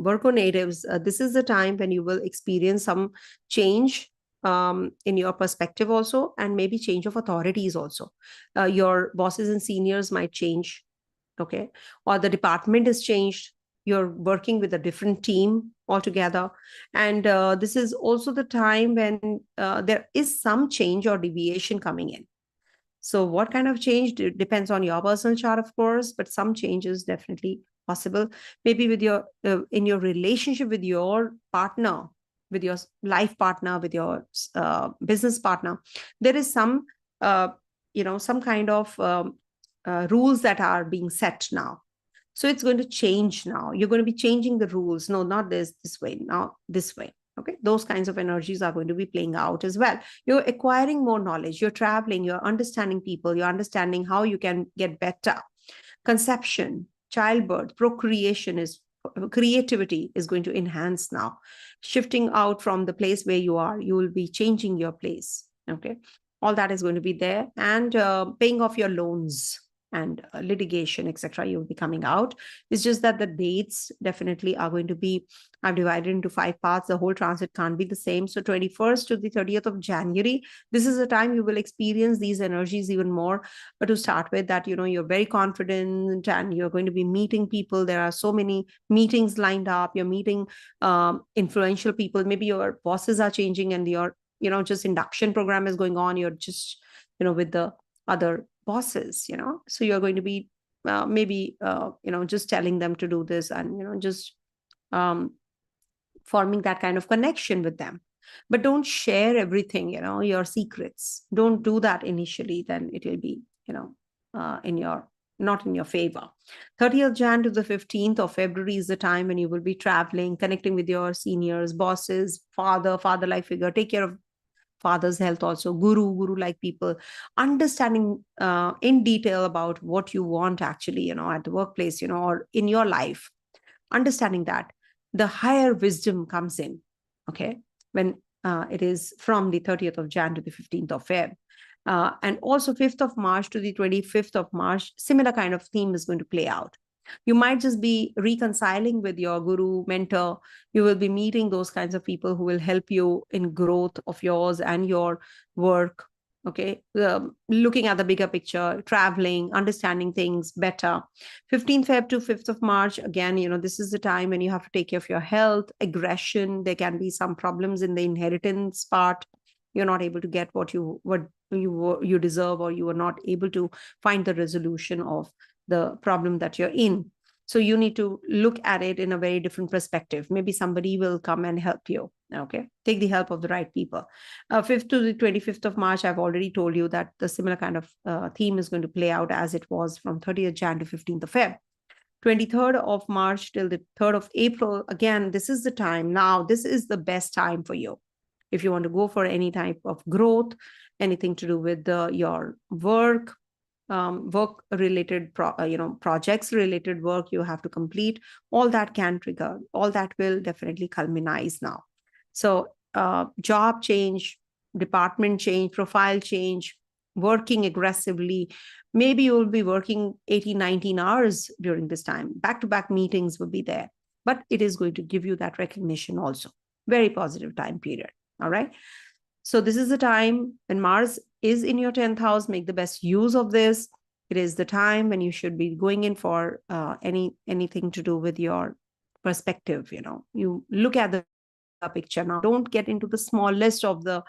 Virgo natives, this is the time when you will experience some change in your perspective also, and maybe change of authorities also. Your bosses and seniors might change, okay? Or the department is changed. You're working with a different team altogether. And this is also the time when there is some change or deviation coming in. So what kind of change depends on your personal chart, of course, but some change is definitely possible. Maybe with your in your relationship with your partner, with your life partner, with your business partner, there is some some kind of rules that are being set now. So it's going to change now. You're going to be changing the rules. No, not this way. Now this way. Okay, those kinds of energies are going to be playing out as well. You're acquiring more knowledge. You're traveling. You're understanding people. You're understanding how you can get better. Conception, childbirth, procreation is creativity is going to enhance now. Shifting out from the place where you are, you will be changing your place. Okay, all that is going to be there, and paying off your loans and litigation, etc. You'll be coming out. It's just that the dates definitely are going to be, I've divided into 5 parts. The whole transit can't be the same. So 21st to the 30th of January, this is the time you will experience these energies even more. But to start with that, you're very confident and you're going to be meeting people. There are so many meetings lined up. You're meeting influential people. Maybe your bosses are changing and your, just induction program is going on. You're just, with the other bosses, so you're going to be maybe just telling them to do this and just forming that kind of connection with them. But don't share everything, your secrets. Don't do that initially. Then it will be not in your favor. 30th Jan to the 15th of February is the time when you will be traveling, connecting with your seniors, bosses, father-like figure. Take care of father's health also, guru-like people, understanding in detail about what you want actually, at the workplace, or in your life, understanding that the higher wisdom comes in, okay, when it is from the 30th of Jan to the 15th of Feb. And also 5th of March to the 25th of March, similar kind of theme is going to play out. You might just be reconciling with your guru, mentor. You will be meeting those kinds of people who will help you in growth of yours and your work. Okay, looking at the bigger picture, traveling, understanding things better. 15th Feb to 5th of March, again, this is the time when you have to take care of your health, aggression. There can be some problems in the inheritance part. You're not able to get what you deserve, or you are not able to find the resolution of the problem that you're in. So you need to look at it in a very different perspective. Maybe somebody will come and help you. Okay, take the help of the right people. 5th to the 25th of March, I've already told you that the similar kind of theme is going to play out as it was from 30th Jan to 15th of Feb. 23rd of March till the 3rd of April, again, this is the time. Now, this is the best time for you. If you want to go for any type of growth, anything to do with your work, work-related, projects-related work you have to complete, all that can trigger, all that will definitely culminate now. So job change, department change, profile change, working aggressively. Maybe you will be working 18, 19 hours during this time. Back-to-back meetings will be there. But it is going to give you that recognition also. Very positive time period. All right. So this is the time when Mars is in your 10th house. Make the best use of this. It is the time when you should be going in for anything to do with your perspective. You look at the picture now. Don't get into the small list of the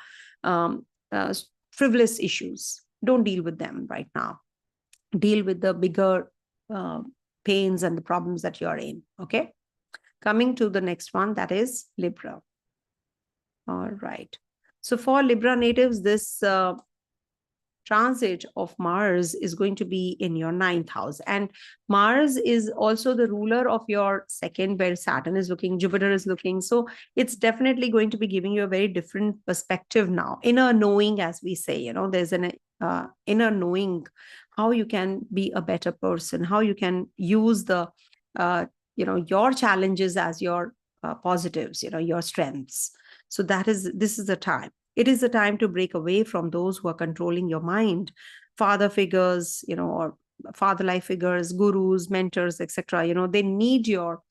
frivolous issues. Don't deal with them right now. Deal with the bigger pains and the problems that you're in. Okay. Coming to the next one, that is Libra. All right. So for Libra natives, this transit of Mars is going to be in your 9th house. And Mars is also the ruler of your second, where Saturn is looking, Jupiter is looking. So it's definitely going to be giving you a very different perspective now. Inner knowing, as we say, there's an inner knowing how you can be a better person, how you can use the, your challenges as your positives, your strengths. So this is the time. It is the time to break away from those who are controlling your mind, father figures, or father-like figures, gurus, mentors, etc. They need your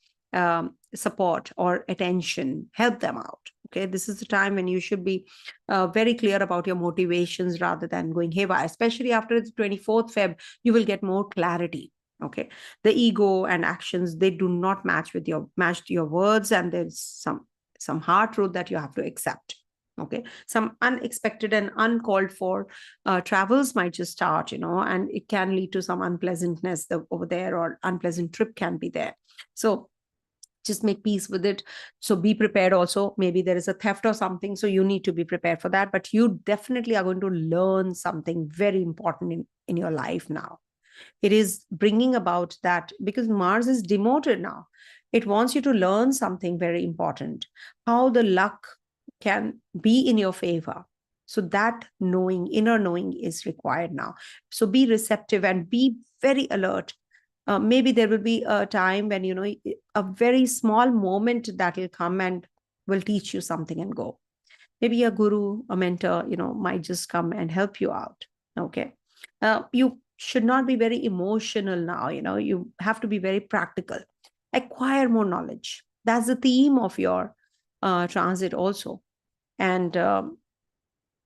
support or attention. Help them out. Okay, this is the time when you should be very clear about your motivations rather than going haywire. Especially after the 24th Feb, you will get more clarity. Okay, the ego and actions, they do not match to your words, and there's some hard truth that you have to accept. Okay, some unexpected and uncalled for travels might just start, and it can lead to some unpleasantness over there, or unpleasant trip can be there. So just make peace with it. So be prepared also. Maybe there is a theft or something, so you need to be prepared for that. But you definitely are going to learn something very important in your life now. It is bringing about that, because Mars is demoted now. It wants you to learn something very important, how the luck can be in your favor. So that knowing, inner knowing, is required now. So be receptive and be very alert. Maybe there will be a time when, a very small moment that will come and will teach you something and go. Maybe a guru, a mentor, might just come and help you out. Okay. You should not be very emotional now. You have to be very practical. Acquire more knowledge. That's the theme of your transit also. And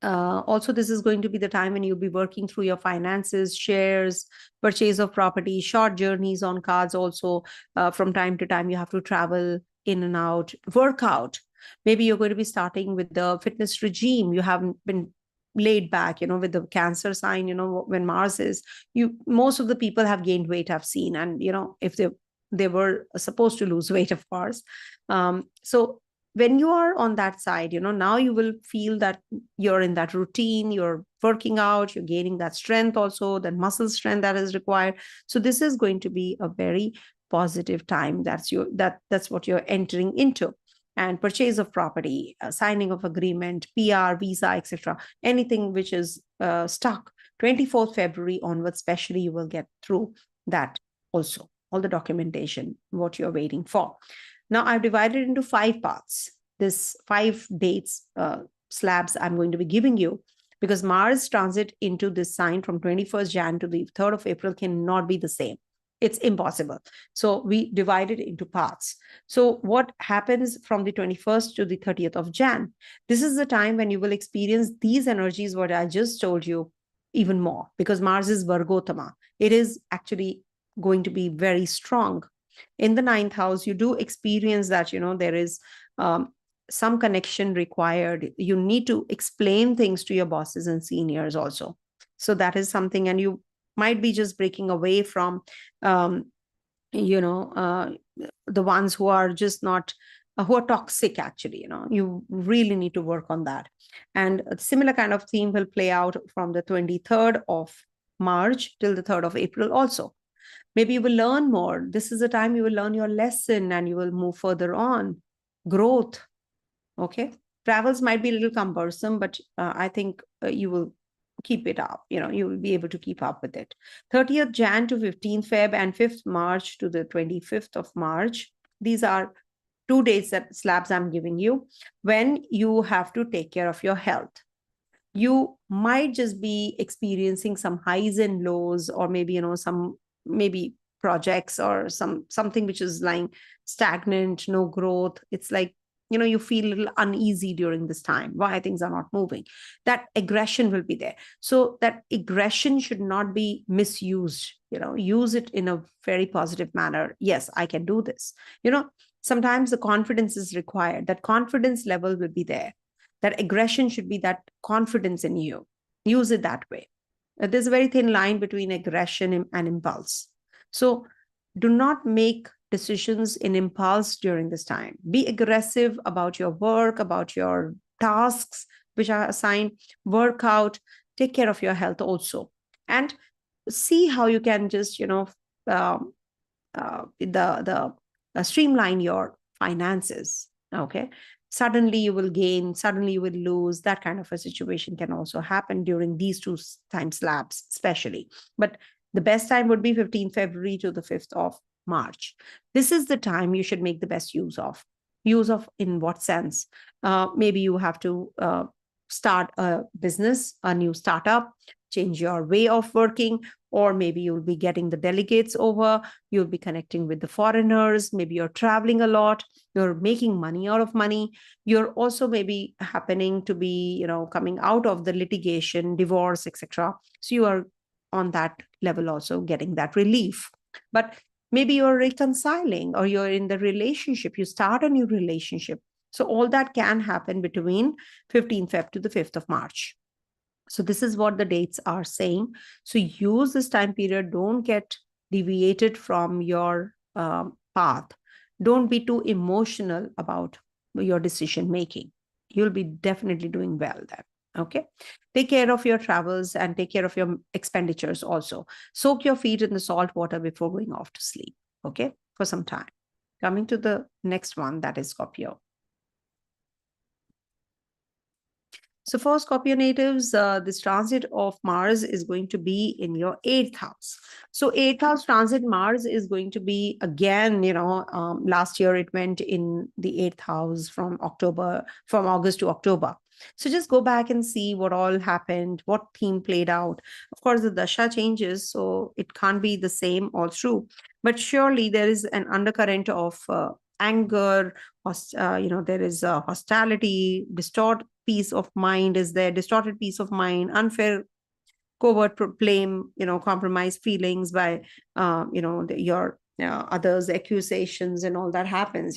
also, this is going to be the time when you'll be working through your finances, shares, purchase of property, short journeys on cards also. From time to time, you have to travel in and out, work out. Maybe you're going to be starting with the fitness regime. You haven't been laid back, with the Cancer sign, when Mars is, most of the people have gained weight, I've seen. And, if they were supposed to lose weight, of course. So when you are on that side, now you will feel that you're in that routine, you're working out, you're gaining that strength also, that muscle strength that is required. So this is going to be a very positive time. That's what you're entering into. And purchase of property, signing of agreement, PR, visa, etc. Anything which is stuck, 24th February onwards, especially, you will get through that also. All the documentation, what you're waiting for. Now, I've divided into 5 parts. This 5 dates slabs I'm going to be giving you, because Mars transit into this sign from 21st Jan to the 3rd of April cannot be the same. It's impossible. So we divide it into parts. So what happens from the 21st to the 30th of Jan? This is the time when you will experience these energies, what I just told you, even more, because Mars is Virgotama. It is actually going to be very strong. In the 9th house, you do experience that, there is some connection required. You need to explain things to your bosses and seniors also. So that is something, and you might be just breaking away from, the ones who are just not, who are toxic, actually. You really need to work on that. And a similar kind of theme will play out from the 23rd of March till the 3rd of April also. Maybe you will learn more. This is the time you will learn your lesson and you will move further on. Growth. Okay. Travels might be a little cumbersome, but I think you will keep it up. You will be able to keep up with it. 30th Jan to 15th Feb and 5th March to the 25th of March. These are 2 days that slabs I'm giving you when you have to take care of your health. You might just be experiencing some highs and lows, or maybe, maybe projects or something which is lying stagnant, no growth. It's like, you feel a little uneasy during this time, why things are not moving. That aggression will be there. So that aggression should not be misused. Use it in a very positive manner. Yes, I can do this. Sometimes the confidence is required. That confidence level will be there. That aggression should be that confidence in you. Use it that way. There's a very thin line between aggression and impulse. So do not make decisions in impulse during this time. Be aggressive about your work, about your tasks which are assigned. Work out, take care of your health also, and see how you can just, streamline your finances. Okay. Suddenly you will gain, suddenly you will lose. That kind of a situation can also happen during these two time slabs, especially. But the best time would be 15th February to the 5th of March. This is the time you should make the best use of. Use of in what sense? Maybe you have to start a business, a new startup, change your way of working, or maybe you'll be getting the delegates over, you'll be connecting with the foreigners, maybe you're traveling a lot, you're making money out of money, you're also maybe happening to be, coming out of the litigation, divorce, etc. So you are on that level also getting that relief. But maybe you're reconciling, or you're in the relationship, you start a new relationship. So all that can happen between 15th Feb to the 5th of March. So this is what the dates are saying. So use this time period. Don't get deviated from your path. Don't be too emotional about your decision making. You'll be definitely doing well then. Okay. Take care of your travels and take care of your expenditures also. Soak your feet in the salt water before going off to sleep. Okay. For some time. Coming to the next one, that is Scorpio. So for Scorpio natives, this transit of Mars is going to be in your 8th house. So 8th house transit Mars is going to be again, last year it went in the 8th house from August to October. So just go back and see what all happened, what theme played out. Of course, the Dasha changes, so it can't be the same all through. But surely there is an undercurrent of anger, there is hostility, distorted peace of mind is there, distorted peace of mind, unfair covert blame, compromised feelings by, your others, accusations and all that happens,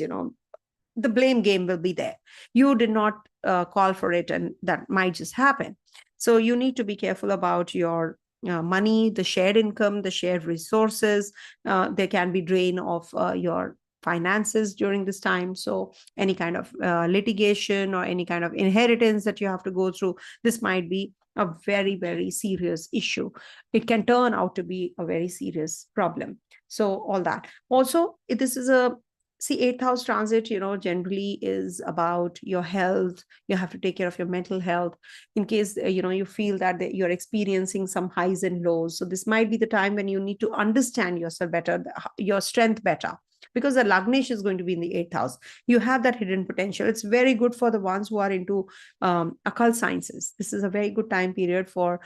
the blame game will be there. You did not call for it, and that might just happen. So you need to be careful about your money, the shared income, the shared resources. There can be drain of your finances during this time. So any kind of litigation or any kind of inheritance that you have to go through, this might be a very, very serious issue. It can turn out to be a very serious problem. So all that. Also, this is a 8th house transit, generally is about your health. You have to take care of your mental health in case, you feel that you're experiencing some highs and lows. So this might be the time when you need to understand yourself better, your strength better, because the Lagnesh is going to be in the 8th house. You have that hidden potential. It's very good for the ones who are into occult sciences. This is a very good time period for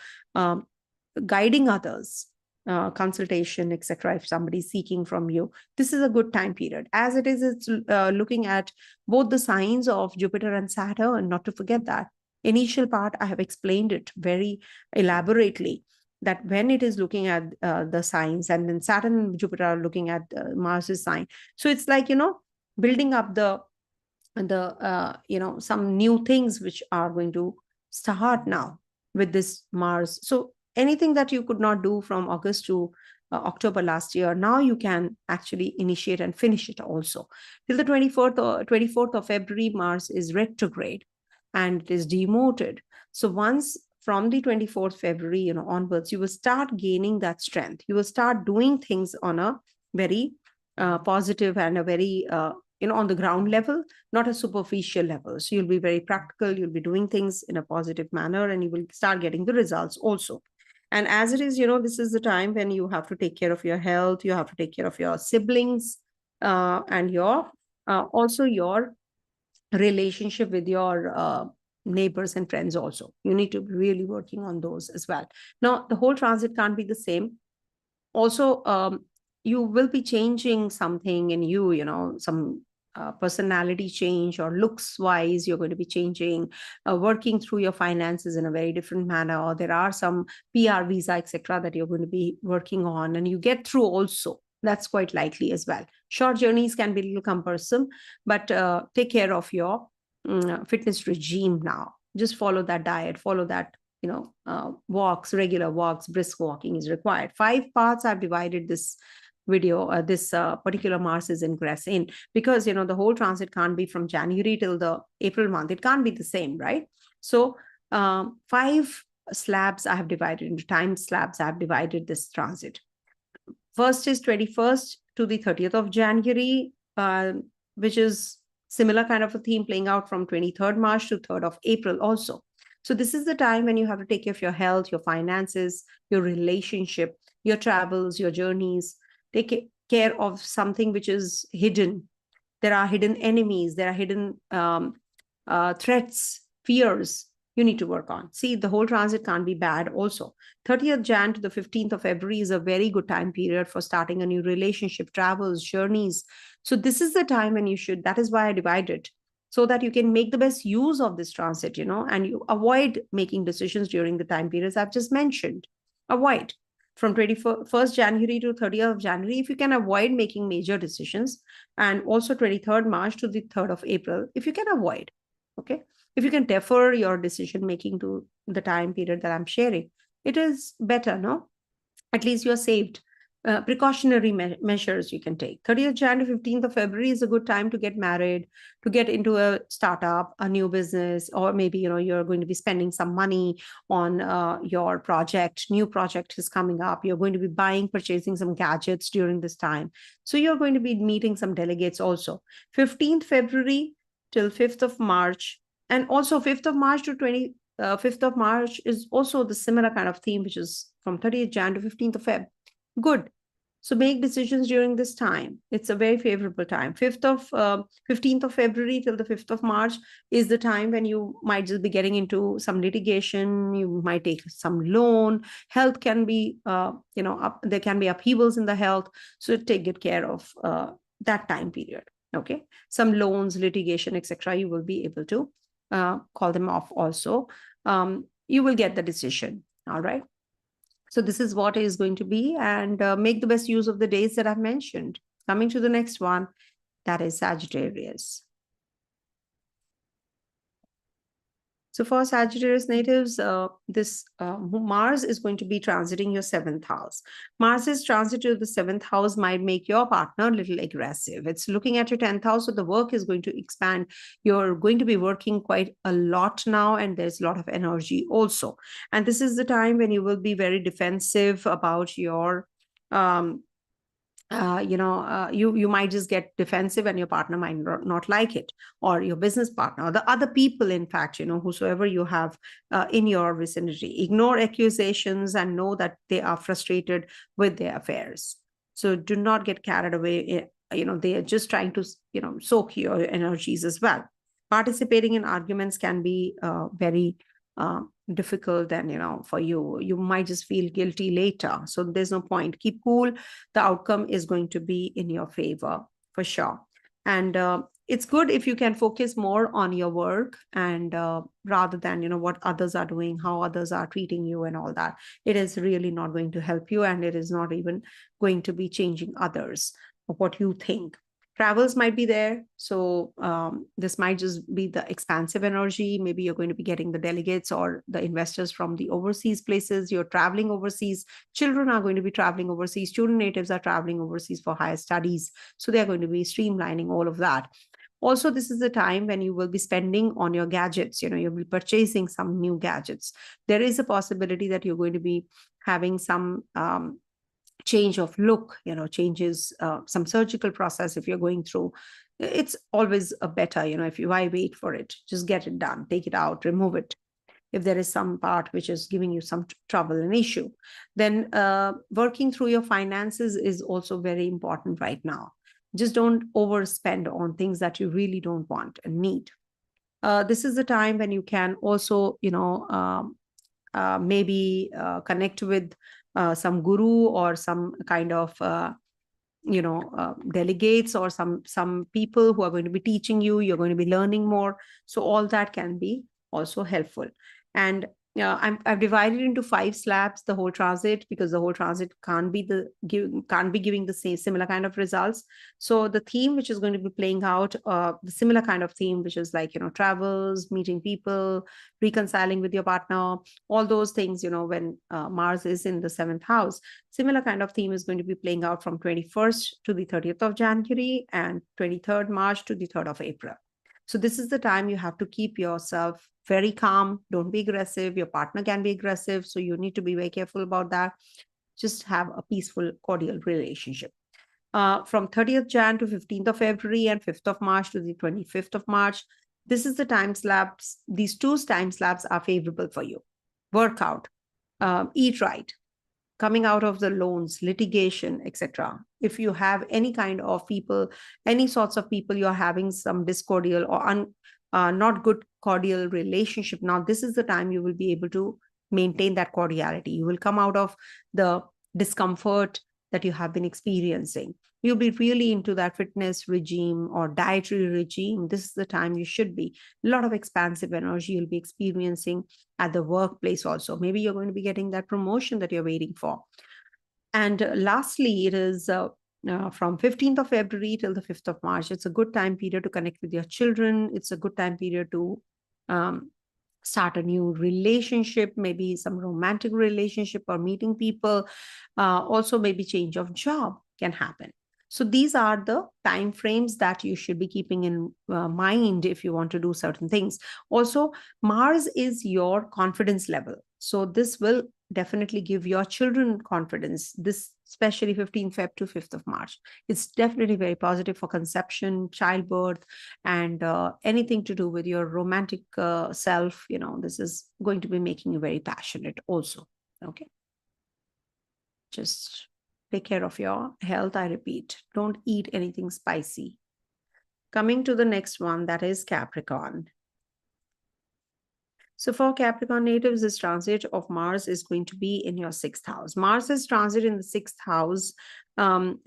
guiding others, consultation, etc. If somebody's seeking from you, this is a good time period. As it is, it's looking at both the signs of Jupiter and Saturn. Not to forget that initial part, I have explained it very elaborately, that when it is looking at the signs, and then Saturn and Jupiter are looking at Mars's sign. So it's like, building up the some new things which are going to start now with this Mars. So anything that you could not do from August to October last year, now you can actually initiate and finish it also. Till the 24th of February, Mars is retrograde and it is demoted. So once from the 24th February, onwards, you will start gaining that strength. You will start doing things on a very positive and a very, on the ground level, not a superficial level. So you'll be very practical. You'll be doing things in a positive manner, and you will start getting the results also. And as it is, this is the time when you have to take care of your health. You have to take care of your siblings and your also your relationship with your neighbors and friends also. You need to be really working on those as well. Now, the whole transit can't be the same. Also, you will be changing something in you, some personality change, or looks wise, you're going to be changing, working through your finances in a very different manner, or there are some PR visa, etc., that you're going to be working on, and you get through also. That's quite likely as well. Short journeys can be a little cumbersome, but take care of your fitness regime now. Just follow that diet, follow that, walks, regular walks, brisk walking is required. 5 parts I've divided this video, this particular Mars is ingress in, because, the whole transit can't be from January till the April month. It can't be the same, right? So 5 slabs I have divided, into time slabs I have divided this transit. First is 21st to the 30th of January, which is similar kind of a theme playing out from 23rd March to 3rd of April also. So this is the time when you have to take care of your health, your finances, your relationship, your travels, your journeys. Take care of something which is hidden. There are hidden enemies. There are hidden threats, fears you need to work on. See, the whole transit can't be bad also. 30th Jan to the 15th of February is a very good time period for starting a new relationship, travels, journeys. So this is the time when you should, that is why I divided, so that you can make the best use of this transit, and you avoid making decisions during the time periods I've just mentioned. Avoid. From 21st January to 30th of January, if you can avoid making major decisions, and also 23rd March to the 3rd of April, if you can avoid, okay? If you can defer your decision making to the time period that I'm sharing, it is better, no? At least you're saved. Precautionary measures you can take. 30th Jan to 15th of February is a good time to get married, to get into a startup, a new business, or maybe you're going to be spending some money on your project. New project is coming up. You're going to be purchasing some gadgets during this time. So you're going to be meeting some delegates also. 15th February till 5th of March, and also 5th of March to 5th of March is also the similar kind of theme, which is from 30th Jan to 15th of Feb. Good. So make decisions during this time. It's a very favorable time. 15th of February till the 5th of March is the time when you might just be getting into some litigation. You might take some loan. Health can be, there can be upheavals in the health. So take good care of that time period. Okay. Some loans, litigation, etc. You will be able to call them off also. You will get the decision. All right. So this is what is going to be, and make the best use of the days that I've mentioned. Coming to the next one, that is Sagittarius. So for Sagittarius natives, this Mars is going to be transiting your 7th house. Mars's transit to the 7th house might make your partner a little aggressive. It's looking at your 10th house, so the work is going to expand. You're going to be working quite a lot now, and there's a lot of energy also. And this is the time when you will be very defensive about your you might just get defensive, and your partner might not like it, or your business partner, or the other people, in fact, whosoever you have in your vicinity. Ignore accusations and know that they are frustrated with their affairs. So do not get carried away. They are just trying to, soak your energies as well. Participating in arguments can be very difficult, and for you might just feel guilty later. So there's no point. Keep cool. The outcome is going to be in your favor for sure. And it's good if you can focus more on your work, and rather than what others are doing, how others are treating you and all that. It is really not going to help you, and it is not even going to be changing others of what you think. Travels might be there. So this might just be the expansive energy. Maybe you're going to be getting the delegates or the investors from the overseas places. You're traveling overseas. Children are going to be traveling overseas. Student natives are traveling overseas for higher studies. So they're going to be streamlining all of that. Also, this is the time when you will be spending on your gadgets. You'll be purchasing some new gadgets. There is a possibility that you're going to be having some change of look, changes, some surgical process if you're going through. It's always a better, why wait for it? Just get it done, take it out, remove it. If there is some part which is giving you some trouble and issue, then working through your finances is also very important right now. Just don't overspend on things that you really don't want and need. This is the time when you can also, maybe connect with some guru or some kind of delegates, or some people who are going to be teaching you. You're going to be learning more. So all that can be also helpful. And I've divided into 5 slabs the whole transit, because the whole transit can't be giving the same similar kind of results. So the theme which is going to be playing out, the similar kind of theme, which is like travels, meeting people, reconciling with your partner, all those things. When Mars is in the 7th house, similar kind of theme is going to be playing out from 21st to the 30th of January and 23rd March to the 3rd of April. So this is the time you have to keep yourself very calm. Don't be aggressive. Your partner can be aggressive, so you need to be very careful about that. Just have a peaceful, cordial relationship. From 30th Jan to 15th of February and 5th of March to the 25th of March, this is the time slabs. These two time slabs are favorable for you. Work out, eat right, coming out of the loans, litigation, etc. If you have any kind of people, any sorts of people you're having some discordial or not good cordial relationship, now this is the time you will be able to maintain that cordiality. You will come out of the discomfort that you have been experiencing. You'll be really into that fitness regime or dietary regime. This is the time you should be. A lot of expansive energy you'll be experiencing at the workplace also. Maybe you're going to be getting that promotion that you're waiting for. And lastly, it is from 15th of February till the 5th of March. It's a good time period to connect with your children. It's a good time period to start a new relationship, maybe some romantic relationship or meeting people. Also, maybe change of job can happen. So these are the time frames that you should be keeping in mind if you want to do certain things. Also, Mars is your confidence level. So this will definitely give your children confidence. This, especially 15th Feb to 5th of March. It's definitely very positive for conception, childbirth, and anything to do with your romantic self. You know, this is going to be making you very passionate also. Okay. Just take care of your health. I repeat, don't eat anything spicy. Coming to the next one, that is Capricorn. So for Capricorn natives, this transit of Mars is going to be in your 6th house. Mars's transit in the 6th house,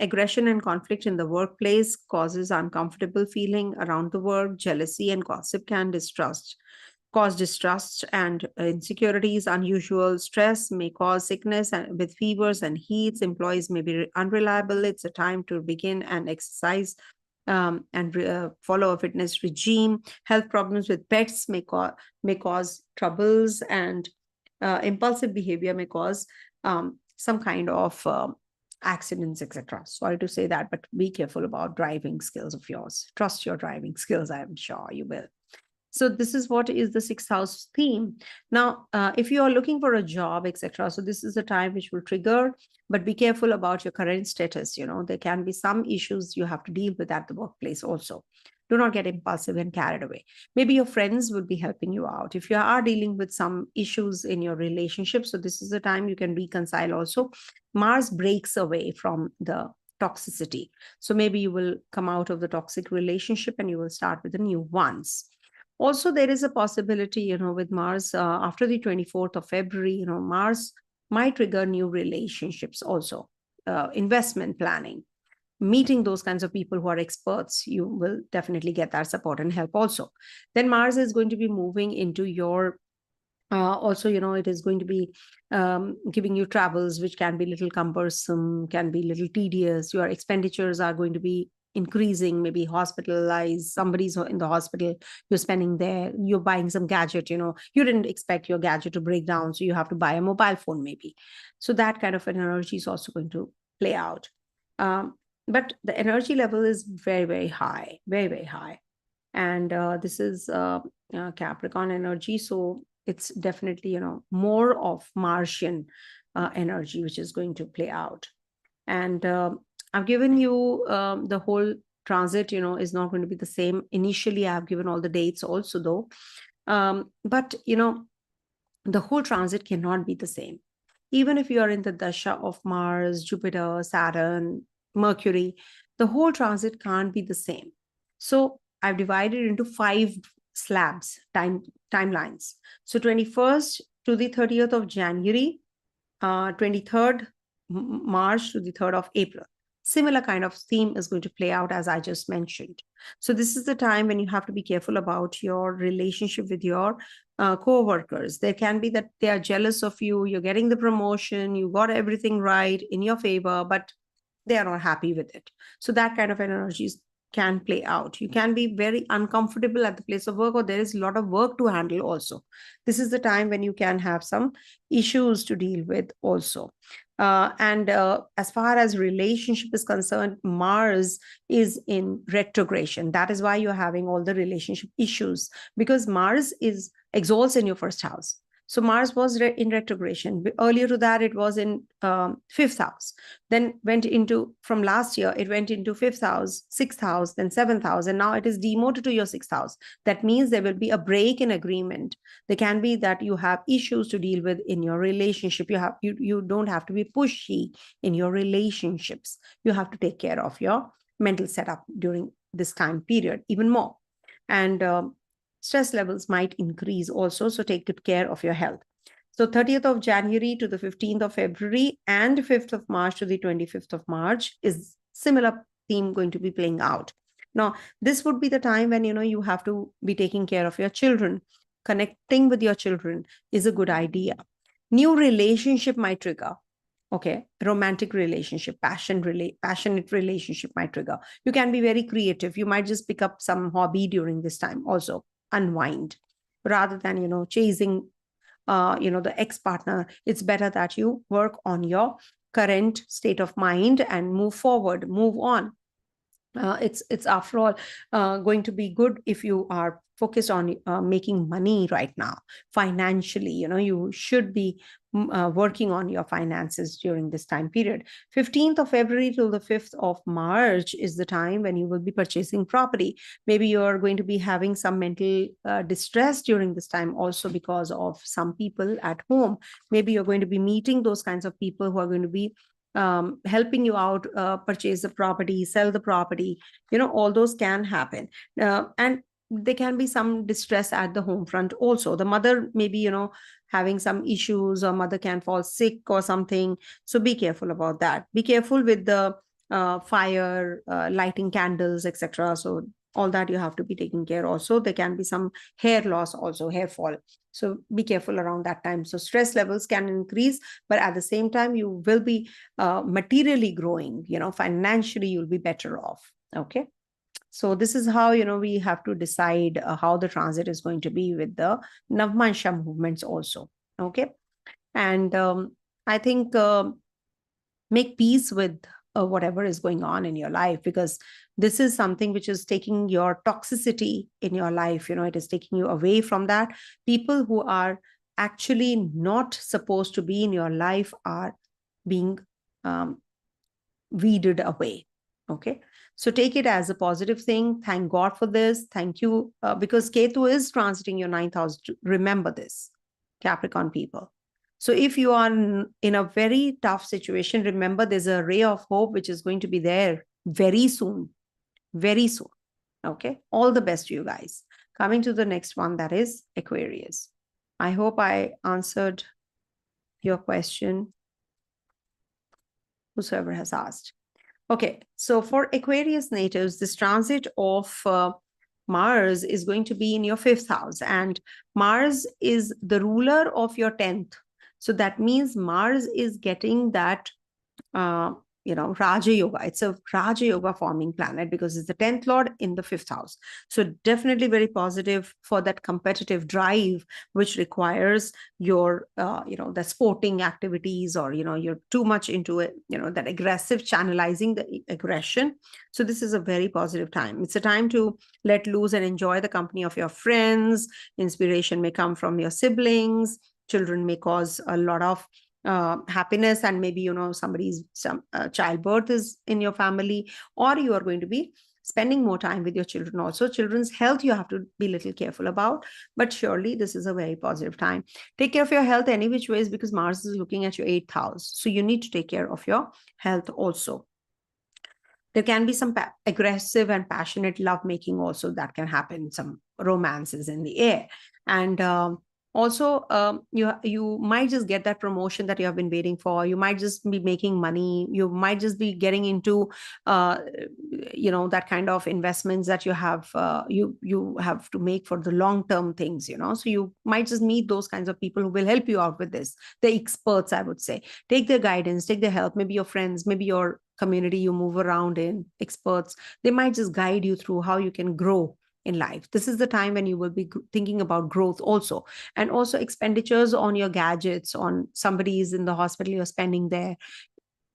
aggression and conflict in the workplace causes uncomfortable feeling around the work. Jealousy and gossip can cause distrust and insecurities. Unusual stress may cause sickness with fevers and heats. Employees may be unreliable. It's a time to begin and exercise and follow a fitness regime. Health problems with pets may cause troubles, and impulsive behavior may cause some kind of accidents, etc. Sorry to say that, but be careful about driving skills of yours. Trust your driving skills. I'm sure you will. So this is what is the 6th house theme. Now, if you are looking for a job, etc., so this is a time which will trigger, but be careful about your current status. You know, there can be some issues you have to deal with at the workplace also. Do not get impulsive and carried away. Maybe your friends will be helping you out. If you are dealing with some issues in your relationship, so this is the time you can reconcile also. Mars breaks away from the toxicity. So maybe you will come out of the toxic relationship and you will start with the new ones. Also, there is a possibility, you know, with Mars, after the 24th of February, you know, Mars might trigger new relationships also, investment planning, meeting those kinds of people who are experts. You will definitely get that support and help also. Then Mars is going to be moving into your also, you know, it is going to be giving you travels, which can be a little cumbersome, can be a little tedious. Your expenditures are going to be increasing, maybe hospitalized, somebody's in the hospital, you're spending there, you're buying some gadget, you know, you didn't expect your gadget to break down, so you have to buy a mobile phone maybe. So that kind of an energy is also going to play out. But the energy level is very, very high, very, very high. And this is Capricorn energy. So it's definitely, you know, more of Martian energy, which is going to play out. And I've given you the whole transit, you know, is not going to be the same. Initially, I've given all the dates also, though. But, you know, the whole transit cannot be the same. Even if you are in the Dasha of Mars, Jupiter, Saturn, Mercury, the whole transit can't be the same. So I've divided into 5 slabs, timelines. So 21st to the 30th of January, 23rd March to the 3rd of April. Similar kind of theme is going to play out as I just mentioned. So this is the time when you have to be careful about your relationship with your co-workers. There can be that they are jealous of you, you're getting the promotion, you got everything right in your favor, but they are not happy with it. So that kind of energy is can play out. You can be very uncomfortable at the place of work, or there is a lot of work to handle also. This is the time when you can have some issues to deal with also. As far as relationship is concerned, Mars is in retrogression. That is why you're having all the relationship issues, because Mars is exalts in your first house. So Mars was in retrogression. Earlier to that, it was in fifth house. Then went into, from last year, it went into fifth house, sixth house, then seventh house, and now it is demoted to your sixth house. That means there will be a break in agreement. There can be that you have issues to deal with in your relationship. You don't have to be pushy in your relationships. You have to take care of your mental setup during this time period even more. And stress levels might increase also, so take good care of your health. So 30th of January to the 15th of February and 5th of March to the 25th of March is similar theme going to be playing out. Now, this would be the time when, you have to be taking care of your children. Connecting with your children is a good idea. New relationship might trigger. Okay, romantic relationship, passionate relationship might trigger. You can be very creative. You might just pick up some hobby during this time also. Unwind rather than chasing the ex-partner. It's better that you work on your current state of mind and move forward, move on. It's after all going to be good if you are focused on making money right now financially. You should be working on your finances during this time period. 15th of February till the 5th of March is the time when you will be purchasing property. Maybe you're going to be having some mental distress during this time also because of some people at home. Maybe you're going to be meeting those kinds of people who are going to be helping you out, purchase the property, sell the property. All those can happen. And there can be some distress at the home front also. The mother may be, having some issues, or mother can fall sick or something. So be careful about that. Be careful with the fire, lighting candles, etc. So all that you have to be taking care also. There can be some hair loss also, hair fall. So be careful around that time. So stress levels can increase, but at the same time, you will be materially growing, financially, you'll be better off. Okay. So this is how, we have to decide how the transit is going to be with the Navamsa movements also. Okay. And I think make peace with whatever is going on in your life, because this is something which is taking your toxicity in your life. It is taking you away from that. People who are actually not supposed to be in your life are being weeded away. Okay. So take it as a positive thing. Thank God for this. Thank you. Because Ketu is transiting your 9th house. Remember this, Capricorn people. So if you are in a very tough situation, remember there's a ray of hope which is going to be there very soon. Very soon. Okay. All the best to you guys. Coming to the next one, that is Aquarius. I hope I answered your question, whosoever has asked. Okay, so for Aquarius natives, this transit of Mars is going to be in your 5th house, and Mars is the ruler of your 10th. So that means Mars is getting that, Raja Yoga. It's a Raja Yoga forming planet because it's the 10th Lord in the 5th house. So definitely very positive for that competitive drive, which requires your, the sporting activities, or, you're too much into it, that aggressive channelizing the aggression. So this is a very positive time. It's a time to let loose and enjoy the company of your friends. Inspiration may come from your siblings. Children may cause a lot of happiness, and maybe some childbirth is in your family, or you are going to be spending more time with your children also. Children's health you have to be a little careful about, but surely this is a very positive time. Take care of your health any which ways, because Mars is looking at your 8th house, so you need to take care of your health also. There can be some aggressive and passionate lovemaking also that can happen, some romances in the air. And also, you might just get that promotion that you have been waiting for. You might just be making money. You might just be getting into, that kind of investments that you have to make for the long-term things, So you might just meet those kinds of people who will help you out with this. The experts, I would say. Take their guidance, take their help. Maybe your friends, maybe your community you move around in, experts, they might just guide you through how you can grow in life. This is the time when you will be thinking about growth also. And also expenditures on your gadgets, on somebody is in the hospital, you're spending there.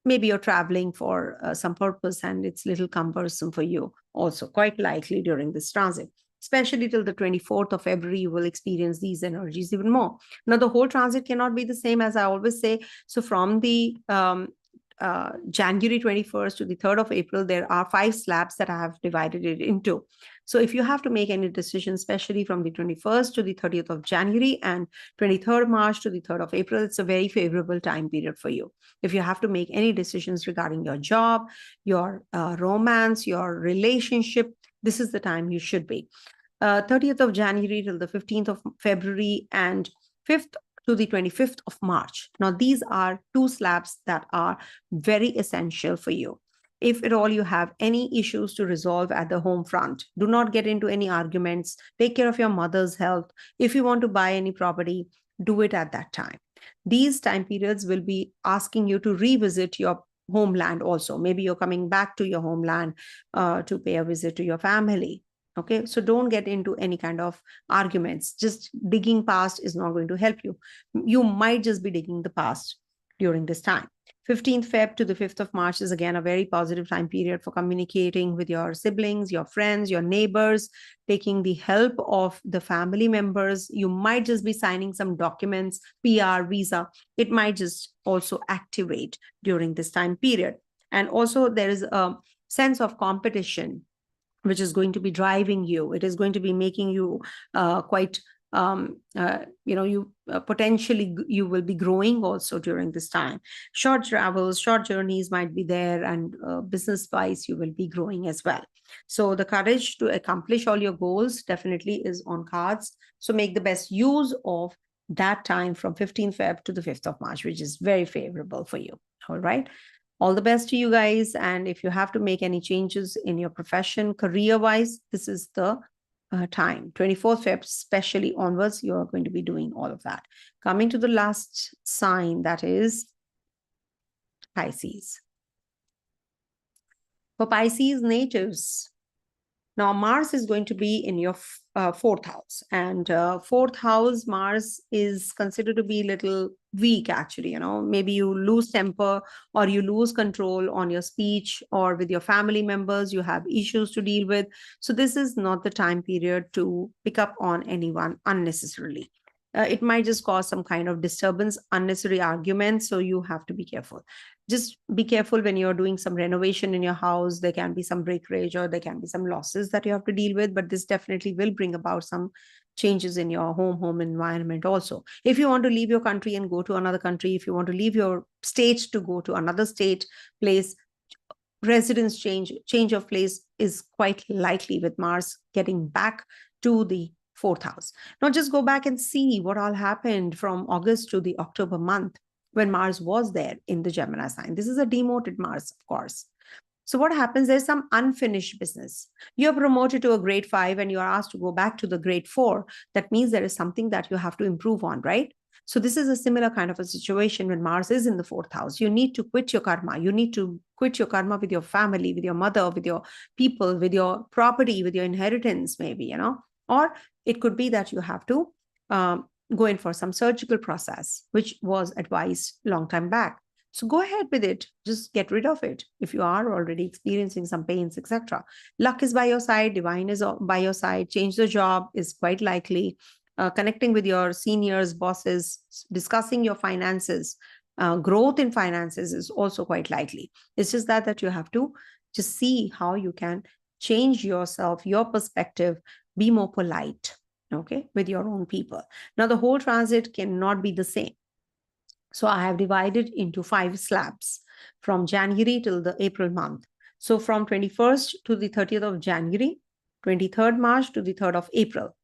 Maybe you're traveling for some purpose and it's a little cumbersome for you also, quite likely during this transit. Especially till the 24th of February, you will experience these energies even more. Now, the whole transit cannot be the same, as I always say. So from the January 21st to the 3rd of April, there are 5 slabs that I have divided it into. So if you have to make any decision, especially from the 21st to the 30th of January and 23rd March to the 3rd of April, it's a very favorable time period for you. If you have to make any decisions regarding your job, your romance, your relationship, this is the time you should be. 30th of January till the 15th of February and 5th to the 25th of March. Now, these are 2 slabs that are very essential for you. If at all you have any issues to resolve at the home front, do not get into any arguments. Take care of your mother's health. If you want to buy any property, do it at that time. These time periods will be asking you to revisit your homeland also. Maybe you're coming back to your homeland to pay a visit to your family. Okay, so don't get into any kind of arguments. Just digging past is not going to help you. You might just be digging the past during this time. 15th Feb to the 5th of March is again a very positive time period for communicating with your siblings, your friends, your neighbors, taking the help of the family members. You might just be signing some documents, PR, visa. It might just also activate during this time period. And also there is a sense of competition which is going to be driving you. It is going to be making you quite, potentially you will be growing also during this time. Short travels, short journeys might be there, and business-wise, you will be growing as well. So the courage to accomplish all your goals definitely is on cards. So make the best use of that time from 15th Feb to the 5th of March, which is very favorable for you. All right. All the best to you guys. And if you have to make any changes in your profession, career-wise, this is the time. 24th Feb, especially onwards, you're going to be doing all of that. Coming to the last sign, that is Pisces. For Pisces natives, now Mars is going to be in your 4th house. And 4th house, Mars is considered to be a little weak, actually. Maybe you lose temper or you lose control on your speech, or with your family members, you have issues to deal with. So this is not the time period to pick up on anyone unnecessarily. It might just cause some kind of disturbance, unnecessary arguments. So you have to be careful. Just be careful when you're doing some renovation in your house. There can be some breakage or there can be some losses that you have to deal with, but this definitely will bring about some changes in your home environment also. If you want to leave your country and go to another country, if you want to leave your state to go to another state, place, residence change of place is quite likely with Mars getting back to the 4th house. Now just go back and see what all happened from August to the October month when Mars was there in the Gemini sign. This is a demoted Mars, of course. So what happens? There's some unfinished business. You're promoted to a grade 5 and you're asked to go back to the grade 4. That means there is something that you have to improve on, right? So this is a similar kind of a situation when Mars is in the 4th house. You need to quit your karma. You need to quit your karma with your family, with your mother, with your people, with your property, with your inheritance, maybe, or it could be that you have to go in for some surgical process, which was advised long time back. So go ahead with it. Just get rid of it if you are already experiencing some pains, etc. Luck is by your side. Divine is by your side. Change the job is quite likely. Connecting with your seniors, bosses, discussing your finances, growth in finances is also quite likely. It's just that you have to just see how you can change yourself, your perspective, be more polite, okay, with your own people. Now, the whole transit cannot be the same. So I have divided into 5 slabs from January till the April month. So from 21st to the 30th of January, 23rd March to the 3rd of April.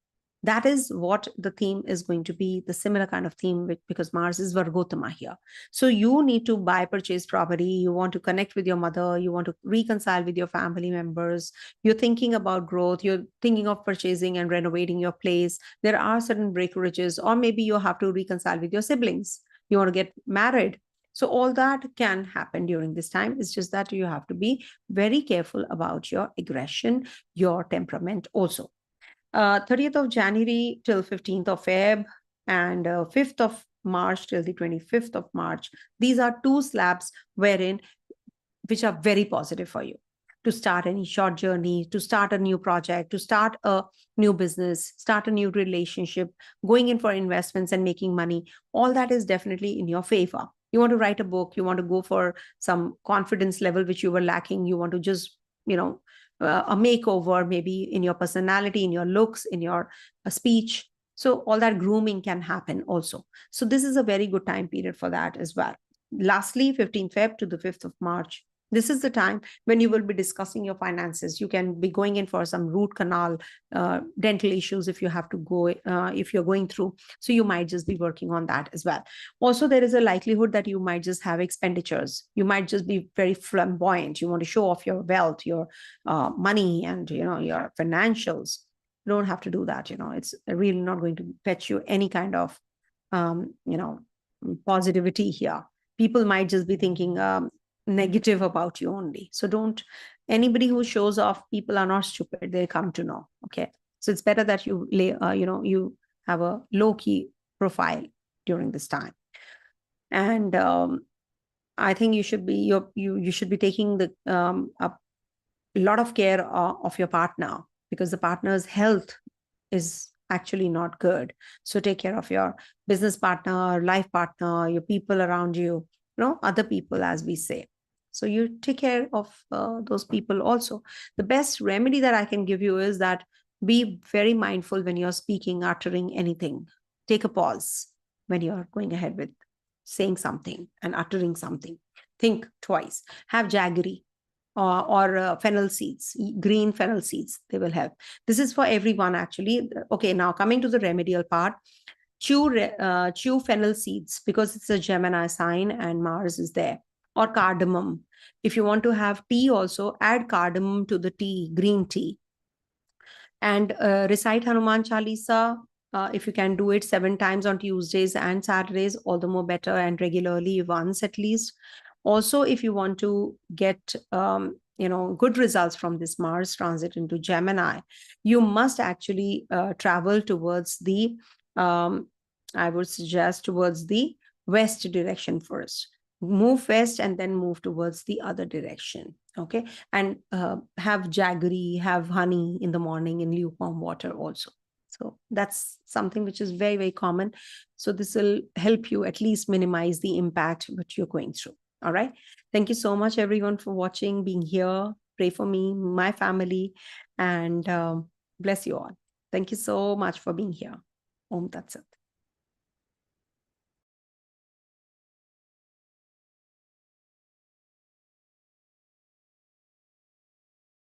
That is what the theme is going to be, the similar kind of theme, because Mars is Vargotama here. So you need to buy, purchase property. You want to connect with your mother. You want to reconcile with your family members. You're thinking about growth. You're thinking of purchasing and renovating your place. There are certain breakages, or maybe you have to reconcile with your siblings. You want to get married. So all that can happen during this time. It's just that you have to be very careful about your aggression, your temperament also. 30th of January till 15th of Feb, and 5th of March till the 25th of March. These are two slabs which are very positive for you to start any short journey, to start a new project, to start a new business, start a new relationship, going in for investments and making money. All that is definitely in your favor. You want to write a book, you want to go for some confidence level which you were lacking, you want to just, a makeover, maybe in your personality, in your looks, in your speech. So all that grooming can happen also. So this is a very good time period for that as well. Lastly, 15th Feb to the 5th of March. This is the time when you will be discussing your finances. You can be going in for some root canal, dental issues if you have to go, if you're going through. So you might just be working on that as well. Also, there is a likelihood that you might just have expenditures. You might just be very flamboyant. You want to show off your wealth, your money, and your financials. You don't have to do that. It's really not going to fetch you any kind of positivity here. People might just be thinking negative about you only. So don't, anybody who shows off, people are not stupid. They come to know. Okay. So it's better that you you have a low key profile during this time. And I think you should be, you should be taking a lot of care of your partner, because the partner's health is actually not good. So take care of your business partner, life partner, your people around you, other people, as we say. So you take care of those people also. The best remedy that I can give you is that be very mindful when you're speaking, uttering anything. Take a pause when you're going ahead with saying something and uttering something. Think twice. Have jaggery or fennel seeds, green fennel seeds. They will help. This is for everyone, actually. Okay, now coming to the remedial part. Chew fennel seeds, because it's a Gemini sign and Mars is there. Or cardamom. If you want to have tea also, add cardamom to the tea, green tea. And recite Hanuman Chalisa. If you can do it 7 times on Tuesdays and Saturdays, all the more better, and regularly, once at least. Also, if you want to get good results from this Mars transit into Gemini, you must actually travel towards the, I would suggest, towards the west direction first. Move west and then move towards the other direction. Okay. And have jaggery, have honey in the morning in lukewarm water also. So that's something which is very, very common. So this will help you at least minimize the impact which you're going through. All right. Thank you so much, everyone, for watching, being here. Pray for me, my family, and bless you all. Thank you so much for being here. Om Tat Sat.